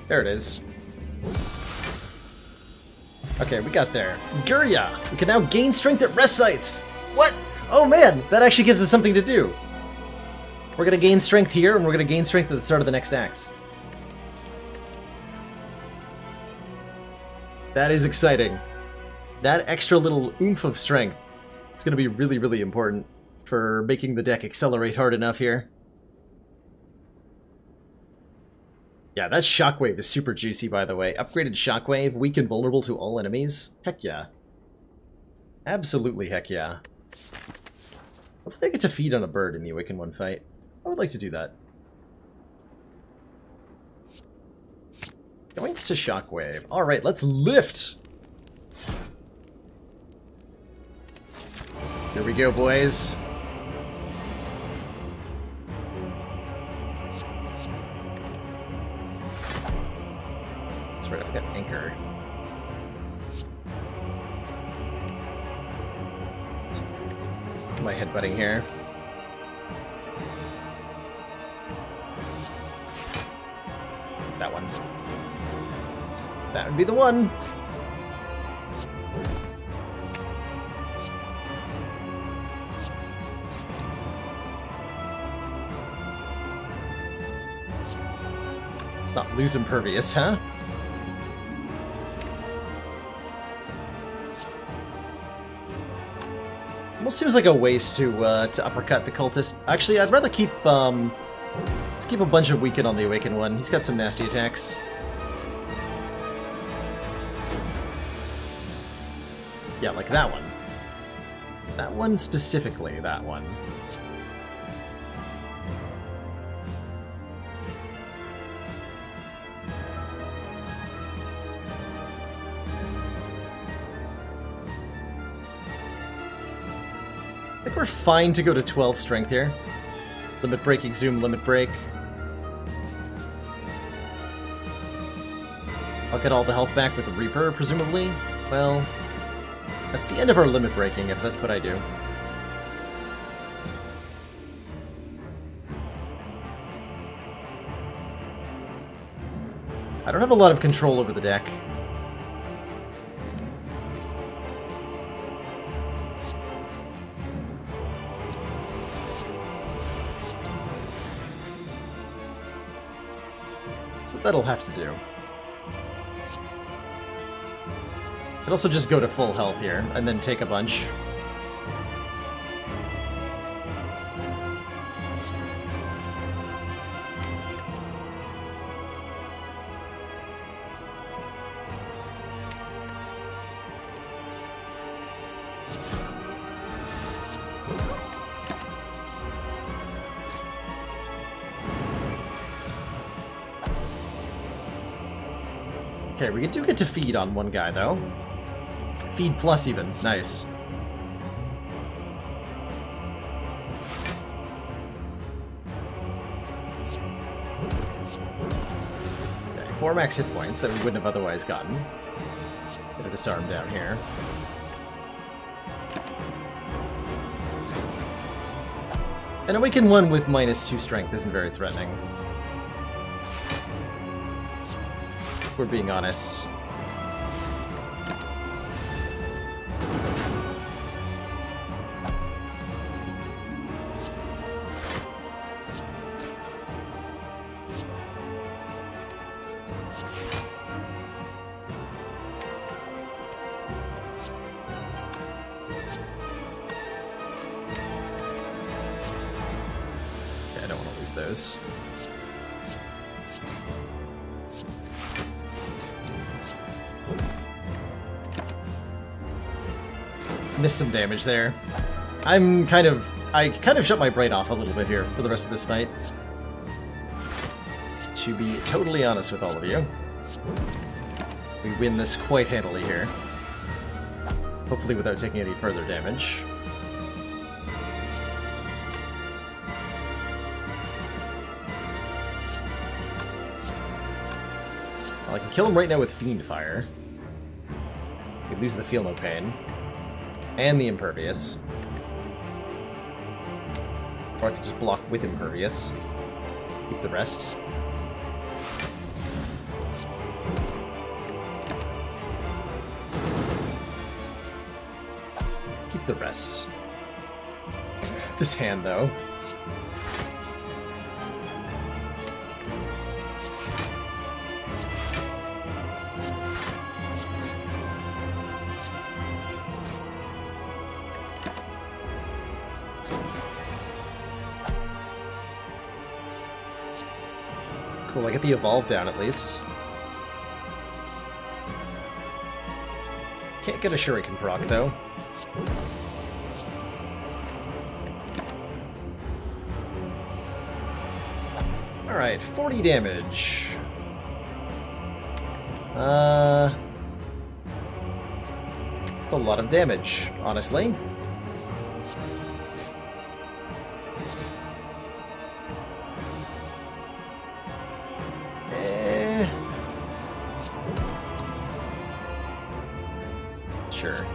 Speaker 1: There it is. Okay, we got there. Gurya! We can now gain strength at rest sites! What? Oh man, that actually gives us something to do. We're gonna gain strength here, and we're gonna gain strength at the start of the next act. That is exciting. That extra little oomph of strength is gonna be really, really important for making the deck accelerate hard enough here. Yeah, that Shockwave is super juicy, by the way. Upgraded Shockwave, weak and vulnerable to all enemies. Heck yeah. Absolutely heck yeah. Hopefully I get to feed on a bird in the Awaken 1 fight. I would like to do that. Going to Shockwave. Alright, let's lift! Here we go, boys. That's right, I've got Anchor. My headbutting here. That one. That would be the one. Let's not lose Impervious, huh? Almost seems like a waste to uppercut the cultist. Actually, I'd rather keep let's keep a bunch of Weaken on the Awaken one. He's got some nasty attacks. Yeah, like that one. That one specifically, that one. I think we're fine to go to 12 strength here. Limit break, exhume, limit break. I'll get all the health back with the Reaper, presumably. Well, that's the end of our limit breaking, if that's what I do. I don't have a lot of control over the deck. So that'll have to do. Could also just go to full health here, and then take a bunch. Okay, we do get to feed on one guy, though. Feed plus even. Nice. Okay, 4 max hit points that we wouldn't have otherwise gotten. Get a disarm down here. An Awaken 1 with -2 strength isn't very threatening. If we're being honest. Those. Missed some damage there. I kind of shut my brain off a little bit here for the rest of this fight. To be totally honest with all of you. We win this quite handily here. Hopefully without taking any further damage. Well, I can kill him right now with Fiend Fire. We lose the Feel No Pain. And the Impervious. Or I could just block with Impervious. Keep the rest. Keep the rest. This hand, though. Cool, I get the Evolve down at least. Can't get a Shuriken proc, though. Alright, 40 damage. It's a lot of damage, honestly. Sure.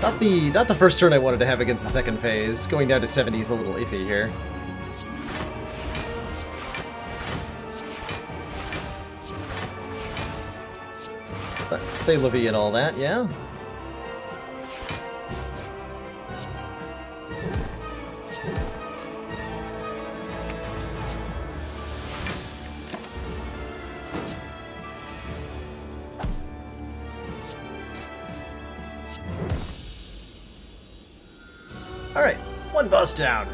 Speaker 1: Not the first turn I wanted to have against the second phase. Going down to 70 is a little iffy here. But say Livy and all that, yeah? Alright, one boss down.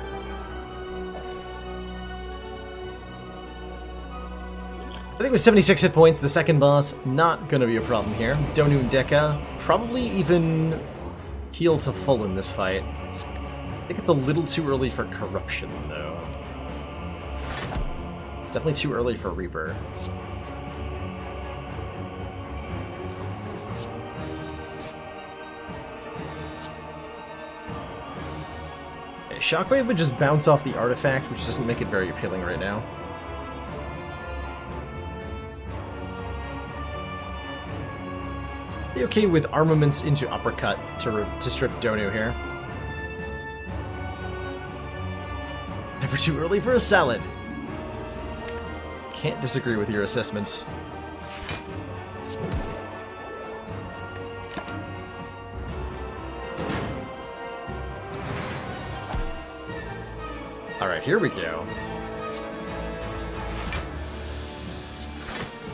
Speaker 1: I think with 76 hit points, the second boss, not gonna be a problem here. Donu and Deka, probably even heal to full in this fight. I think it's a little too early for Corruption, though. It's definitely too early for Reaper. Shockwave would just bounce off the artifact, which doesn't make it very appealing right now. Be okay with armaments into Uppercut to strip Donu here. Never too early for a salad. Can't disagree with your assessment. Alright, here we go.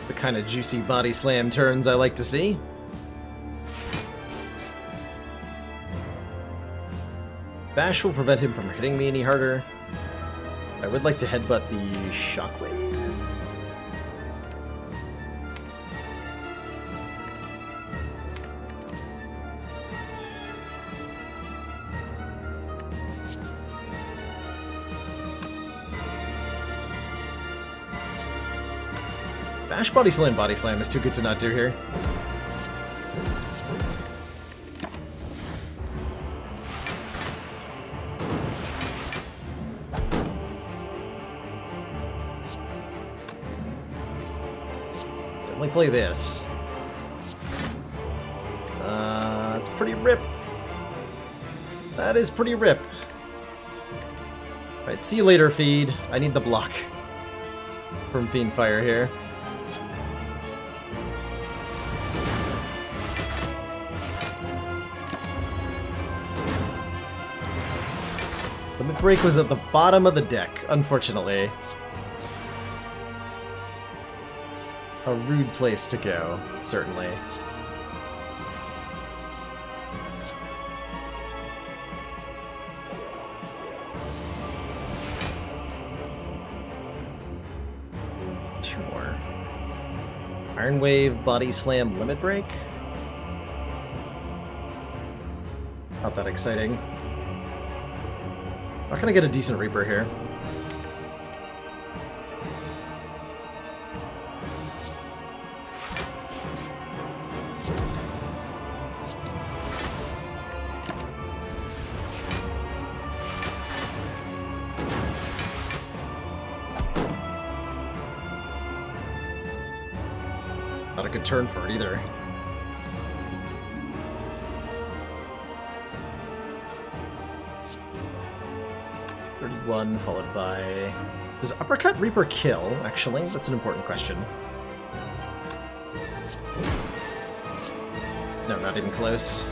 Speaker 1: The kind of juicy body slam turns I like to see. Bash will prevent him from hitting me any harder. I would like to headbutt the Shockwave. Bash Body Slam is too good to not do here. Definitely play this. Let's pretty rip. That is pretty rip. Alright, see you later, feed. I need the block from Fiendfire here. The break was at the bottom of the deck, unfortunately. A rude place to go, certainly. Two more. Iron Wave, Body Slam, Limit Break. Not that exciting. How can I get a decent Reaper here? Not a good turn for it either. One followed by... Does Uppercut Reaper kill, actually? That's an important question. No, not even close.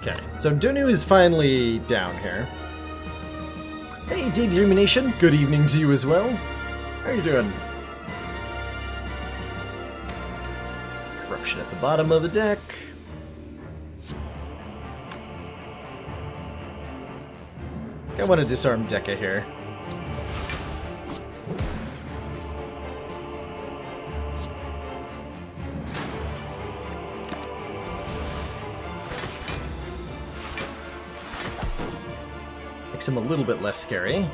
Speaker 1: Okay, so Dunu is finally down here. Hey, Determination, good evening to you as well. How are you doing? Corruption at the bottom of the deck. I want to disarm Dekka here. Makes him a little bit less scary.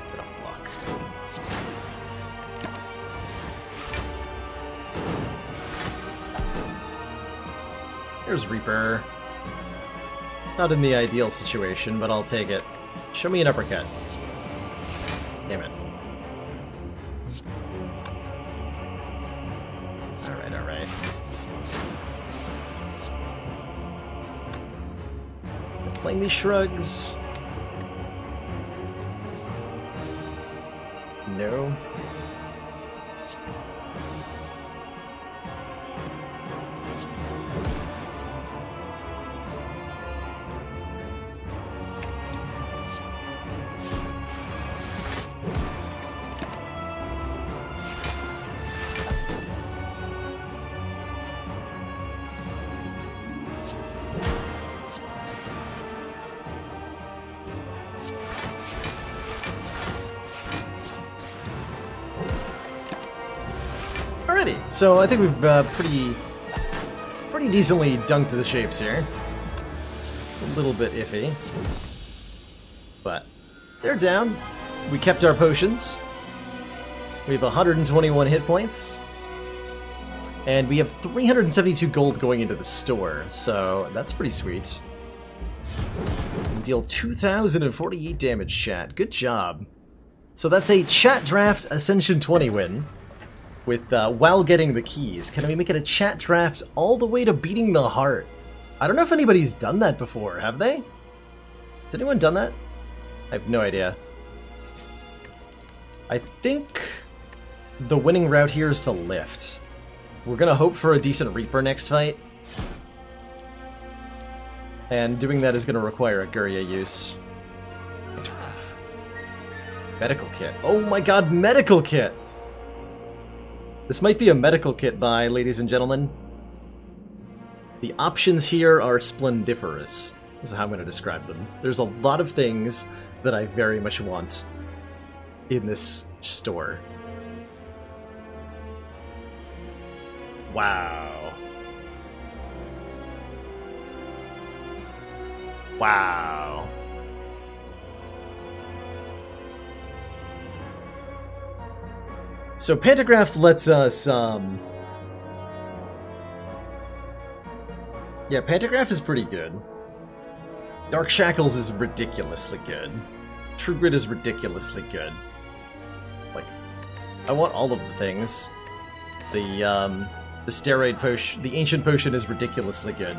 Speaker 1: It's an unblock. Here's Reaper. Not in the ideal situation, but I'll take it. Show me an uppercut. Damn it. Alright, alright. Playing these shrugs. No. Alrighty, so I think we've pretty decently dunked the shapes here. It's a little bit iffy, but they're down. We kept our potions. We have 121 hit points, and we have 372 gold going into the store, so that's pretty sweet. We deal 2,048 damage, chat. Good job. So that's a Chat Draft Ascension 20 win. With while getting the keys. Can we make it a chat draft all the way to beating the heart? I don't know if anybody's done that before, have they? Has anyone done that? I have no idea. I think the winning route here is to lift. We're gonna hope for a decent Reaper next fight. And doing that is gonna require a Guria use. Medical kit. Oh my god, medical kit! This might be a medical kit buy, ladies and gentlemen. The options here are splendiferous. This is how I'm going to describe them. There's a lot of things that I very much want in this store. Wow. Wow. So Pantograph lets us, yeah, Pantograph is pretty good. Dark Shackles is ridiculously good. True Grit is ridiculously good. Like, I want all of the things. The steroid potion, the ancient potion is ridiculously good.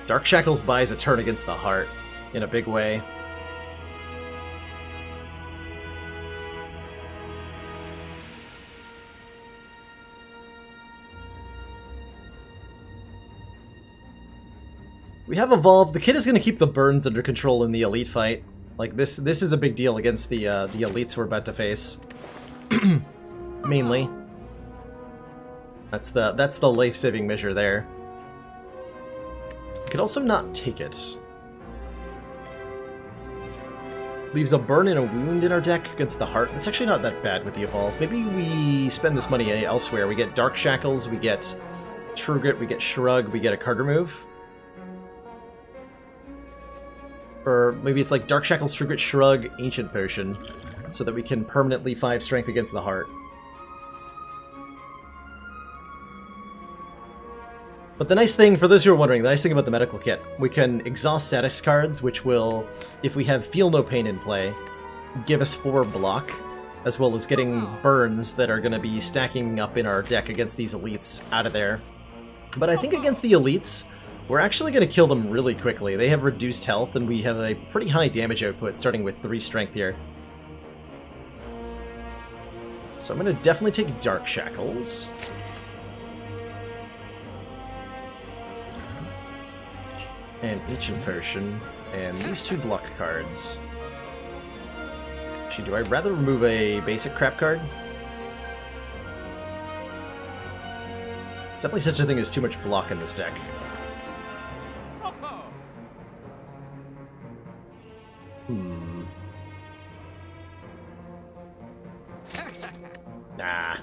Speaker 1: Dark Shackles buys a turn against the heart in a big way. We have evolved. The kid is going to keep the burns under control in the elite fight. Like this is a big deal against the elites we're about to face. Mainly. That's the life-saving measure there. Could also not take it. Leaves a burn and a wound in our deck against the heart. It's actually not that bad with the evolve. Maybe we spend this money elsewhere. We get Dark Shackles, we get True Grit, we get Shrug, we get a card remove. Or maybe it's like Dark Shackles, True Grit, Shrug, Ancient Potion, so that we can permanently 5 strength against the heart. But the nice thing, for those who are wondering, the nice thing about the medical kit, we can exhaust status cards, which will, if we have Feel No Pain in play, give us 4 block, as well as getting burns that are going to be stacking up in our deck against these elites out of there. But I think against the elites, we're actually going to kill them really quickly. They have reduced health, and we have a pretty high damage output, starting with 3 strength here. So I'm going to definitely take Dark Shackles. And Ancient Potion, and these 2 block cards. Actually, do I rather remove a basic crap card? There's definitely such a thing as too much block in this deck. Nah.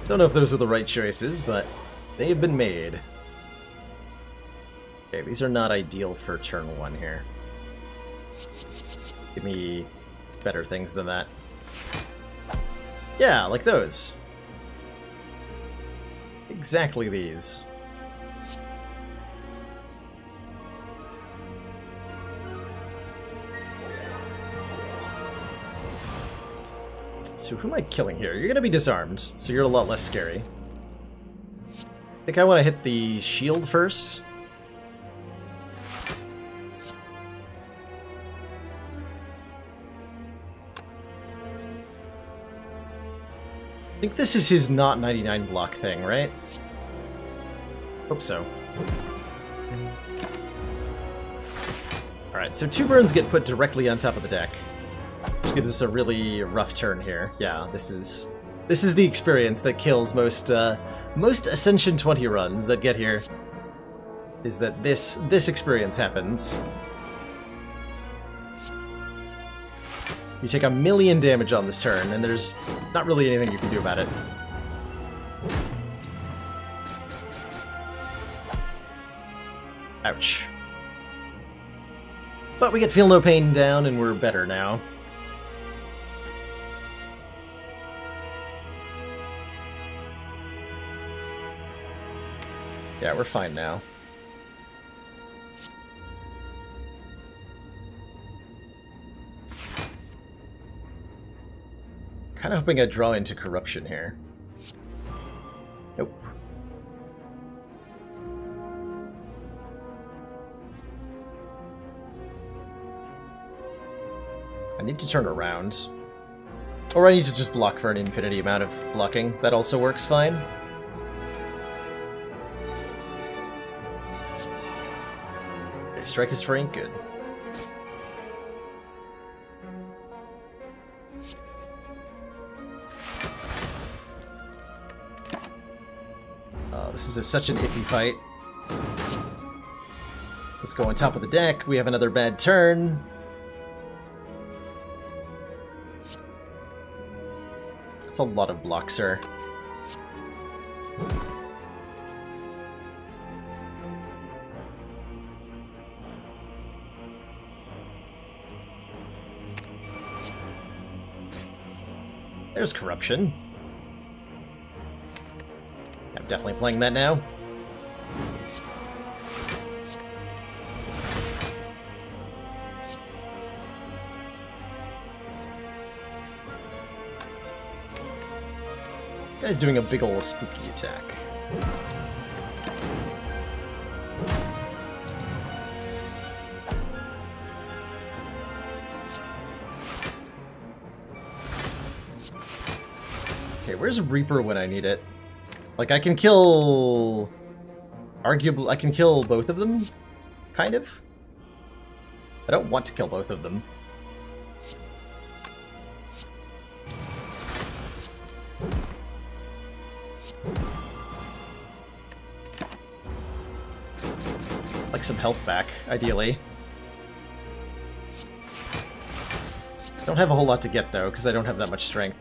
Speaker 1: Don't know if those are the right choices, but they have been made. Okay, these are not ideal for turn 1 here. Give me better things than that. Yeah, like those. Exactly these. So who am I killing here? You're gonna be disarmed, so you're a lot less scary. I think I want to hit the shield first. I think this is his not 99 block thing, right? Hope so. Alright, so 2 burns get put directly on top of the deck, which gives us a really rough turn here. Yeah, this is the experience that kills most Ascension 20 runs that get here. Is that this experience happens. You take 1,000,000 damage on this turn, and there's not really anything you can do about it. Ouch. But we get Feel No Pain down, and we're better now. Yeah, we're fine now. Kind of hoping I draw into Corruption here. Nope. I need to turn around. Or I need to just block for an infinity amount of blocking. That also works fine. Okay, strike is free. Good. This is such an iffy fight. Let's go on top of the deck. We have another bad turn. That's a lot of blocks, sir. There's corruption. I'm definitely playing that now. Guy's doing a big ol' spooky attack. Okay, where's Reaper when I need it? Like, I can kill... Arguably, I can kill both of them? Kind of? I don't want to kill both of them. Like some health back, ideally. Don't have a whole lot to get, though, because I don't have that much strength.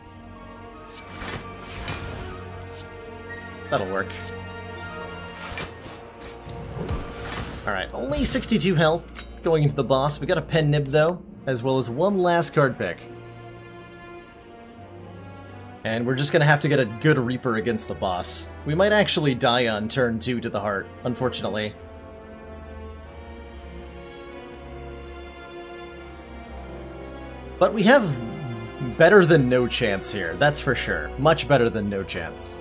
Speaker 1: That'll work. Alright, only 62 health going into the boss. We got a Pen Nib, though, as well as one last card pick. And we're just gonna have to get a good Reaper against the boss. We might actually die on turn 2 to the heart, unfortunately. But we have better than no chance here, that's for sure. Much better than no chance.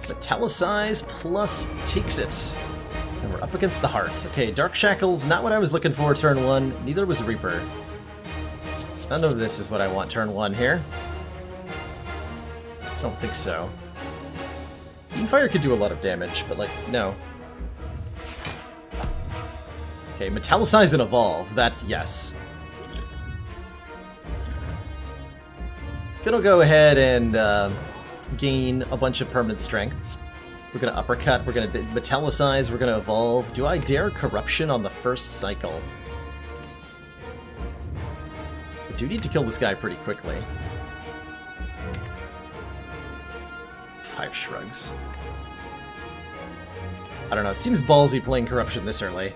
Speaker 1: Metallicize plus takes it. And we're up against the heart. Okay, Dark Shackles, not what I was looking for turn 1. Neither was Reaper. None of this is what I want turn 1 here. I don't think so. Fire could do a lot of damage, but, like, no. Okay, Metallicize and Evolve. That, yes. Gonna go ahead and gain a bunch of permanent strength. We're gonna Uppercut, we're gonna Metallicize, we're gonna Evolve. Do I dare Corruption on the first cycle? I do need to kill this guy pretty quickly. 5 Shrugs. I don't know, it seems ballsy playing Corruption this early.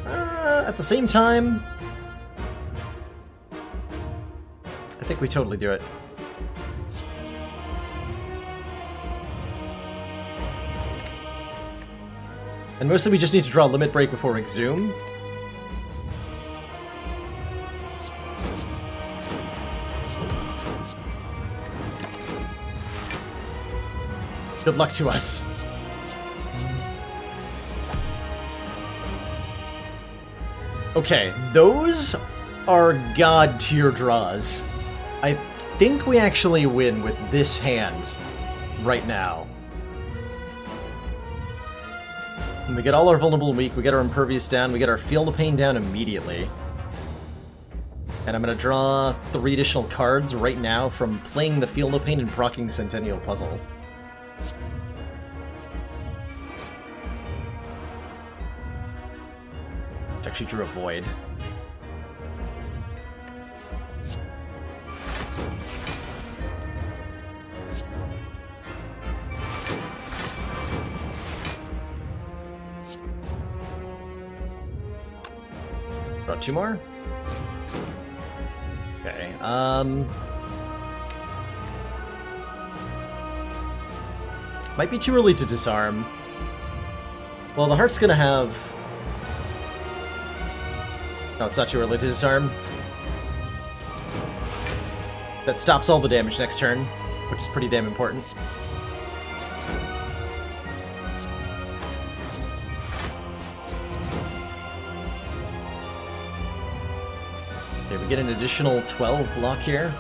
Speaker 1: At the same time, I think we totally do it. And mostly we just need to draw Limit Break before Exhume. Good luck to us. Okay, those are god tier draws. I think we actually win with this hand right now. And we get all our vulnerable and weak, we get our impervious down, we get our Field of Pain down immediately. And I'm gonna draw 3 additional cards right now from playing the Field of Pain and proccing Centennial Puzzle. Actually drew a Void. Draw 2 more? Okay, might be too early to disarm. Well, the heart's gonna have... No, it's not too early to disarm. That stops all the damage next turn, which is pretty damn important. Okay, we get an additional 12 block here.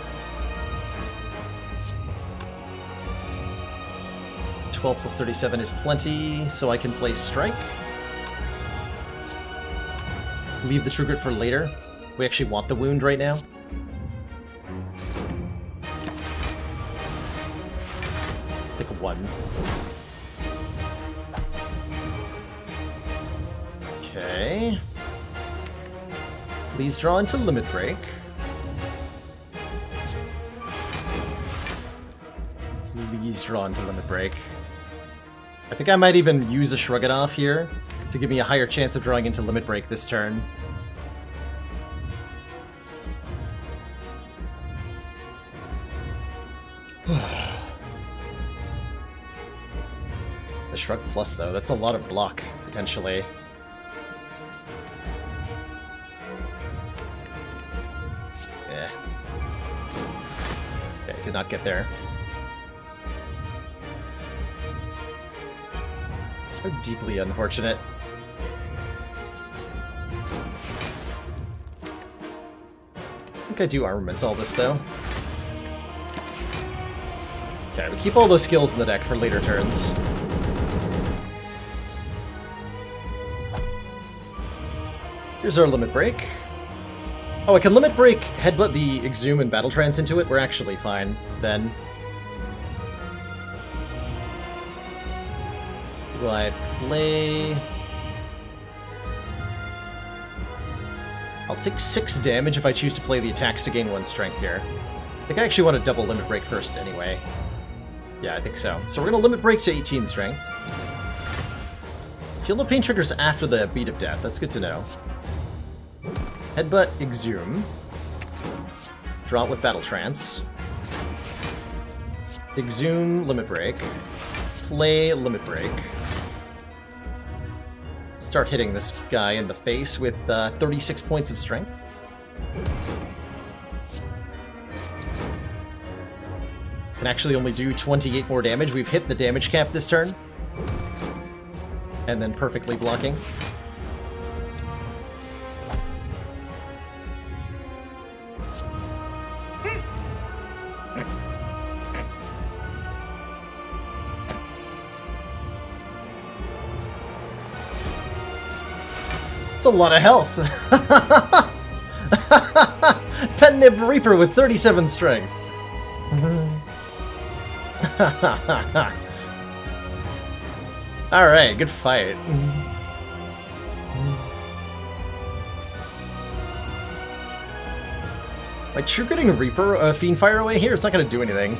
Speaker 1: 12 plus 37 is plenty, so I can play Strike. Leave the True Grit for later. We actually want the wound right now. Take a 1. Okay. Please draw into Limit Break. Please draw into Limit Break. I think I might even use a Shrug It Off here to give me a higher chance of drawing into Limit Break this turn. The Shrug Plus, though, that's a lot of block, potentially. Yeah. Okay, did not get there. So deeply unfortunate. I think I do Armaments all this, though. Okay, we keep all those skills in the deck for later turns. Here's our Limit Break. Oh, I can Limit Break, Headbutt the Exhume and Battle Trance into it. We're actually fine, then. Will I play... I'll take 6 damage if I choose to play the attacks to gain 1 strength here. I think I actually want to double Limit Break first anyway. Yeah, I think so. So we're going to Limit Break to 18 strength. Feel no pain triggers after the Beat of Death. That's good to know. Headbutt, Exhume. Draw it with Battle Trance. Exhume, Limit Break. Play Limit Break. Start hitting this guy in the face with 36 points of strength. Can actually only do 28 more damage. We've hit the damage cap this turn. And then perfectly blocking. It's a lot of health. Petnib Reaper with 37 strength. Alright, good fight. Like, True Gritting Reaper, Fiendfire away here, it's not gonna do anything.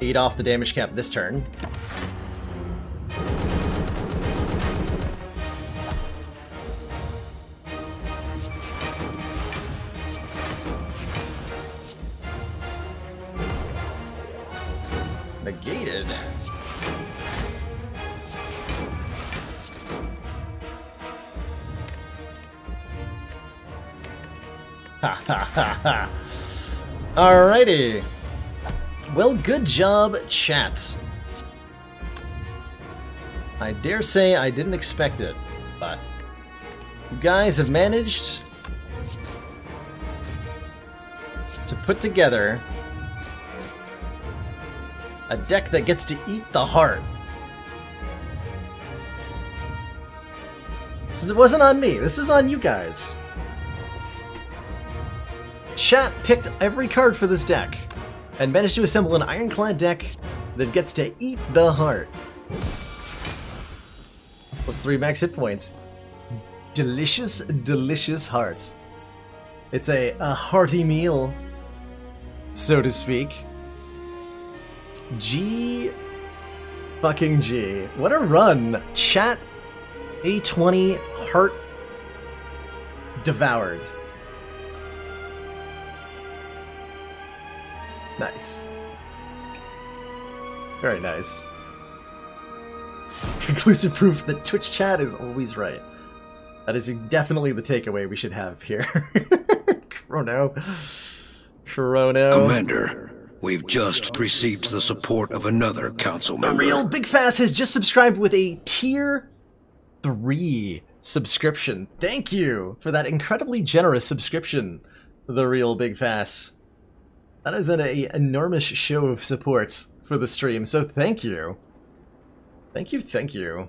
Speaker 1: Eat off the damage cap this turn. Negated. Ha ha ha ha. Alrighty. Well, good job, chat. I dare say I didn't expect it, but you guys have managed to put together a deck that gets to eat the heart. So it wasn't on me, this is on you guys. Chat picked every card for this deck and managed to assemble an Ironclad deck that gets to eat the heart. Plus 3 max hit points. Delicious, delicious hearts. It's a hearty meal, so to speak. G fucking G. What a run. Chat A20 heart devoured. Nice. Very nice. Conclusive proof that Twitch chat is always right. That is definitely the takeaway we should have here. Chrono.
Speaker 2: Commander, we've just received the support of another council member.
Speaker 1: The Real Big Fast has just subscribed with a Tier 3 subscription. Thank you for that incredibly generous subscription, The Real Big Fast. That is an enormous show of support for the stream, so thank you. Thank you, thank you.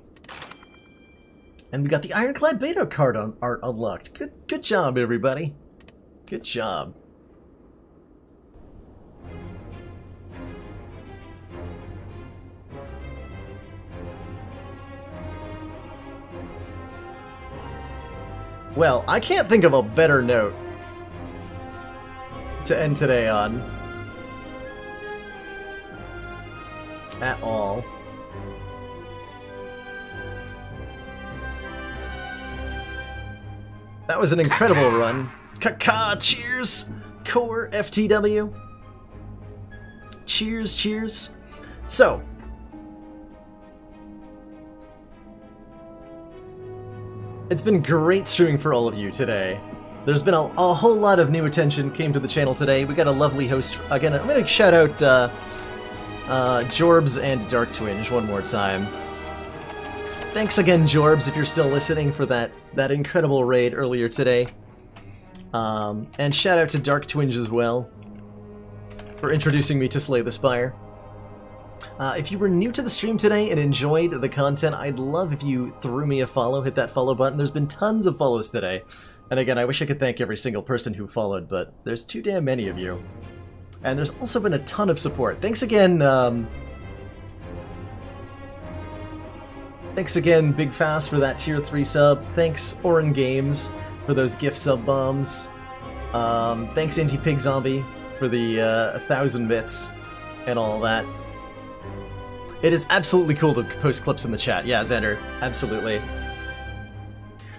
Speaker 1: And we got the Ironclad Beta card art unlocked. Good job, everybody. Good job. Well, I can't think of a better note to end today on. At all. That was an incredible run. Kaka, cheers! Core FTW. Cheers, cheers. So, it's been great streaming for all of you today. There's been a whole lot of new attention came to the channel today. We got a lovely host. Again, I'm going to shout out Jorbs and Dark Twinge one more time. Thanks again, Jorbs, if you're still listening, for that incredible raid earlier today. And shout out to Dark Twinge as well for introducing me to Slay the Spire. If you were new to the stream today and enjoyed the content, I'd love if you threw me a follow, hit that follow button. There's been tons of follows today. And again, I wish I could thank every single person who followed, but there's too damn many of you. And there's also been a ton of support. Thanks again, Big Fast, for that tier 3 sub. Thanks, Orin Games, for those gift sub bombs. Thanks, Anti-Pig Zombie, for the 1,000 bits and all that. It is absolutely cool to post clips in the chat. Yeah, Xander, absolutely.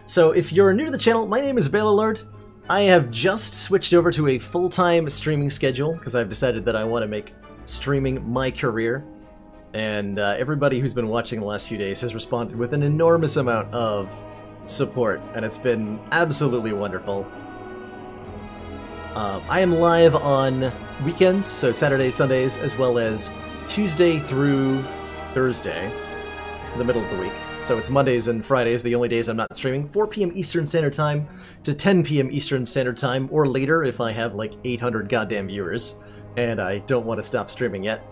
Speaker 1: So if you're new to the channel, my name is Baylord. I have just switched over to a full-time streaming schedule because I've decided that I want to make streaming my career. And everybody who's been watching the last few days has responded with an enormous amount of support, and it's been absolutely wonderful. I am live on weekends, so Saturdays, Sundays, as well as Tuesday through Thursday, in the middle of the week. So it's Mondays and Fridays, the only days I'm not streaming, 4 p.m. Eastern Standard Time to 10 p.m. Eastern Standard Time, or later if I have like 800 goddamn viewers, and I don't want to stop streaming yet.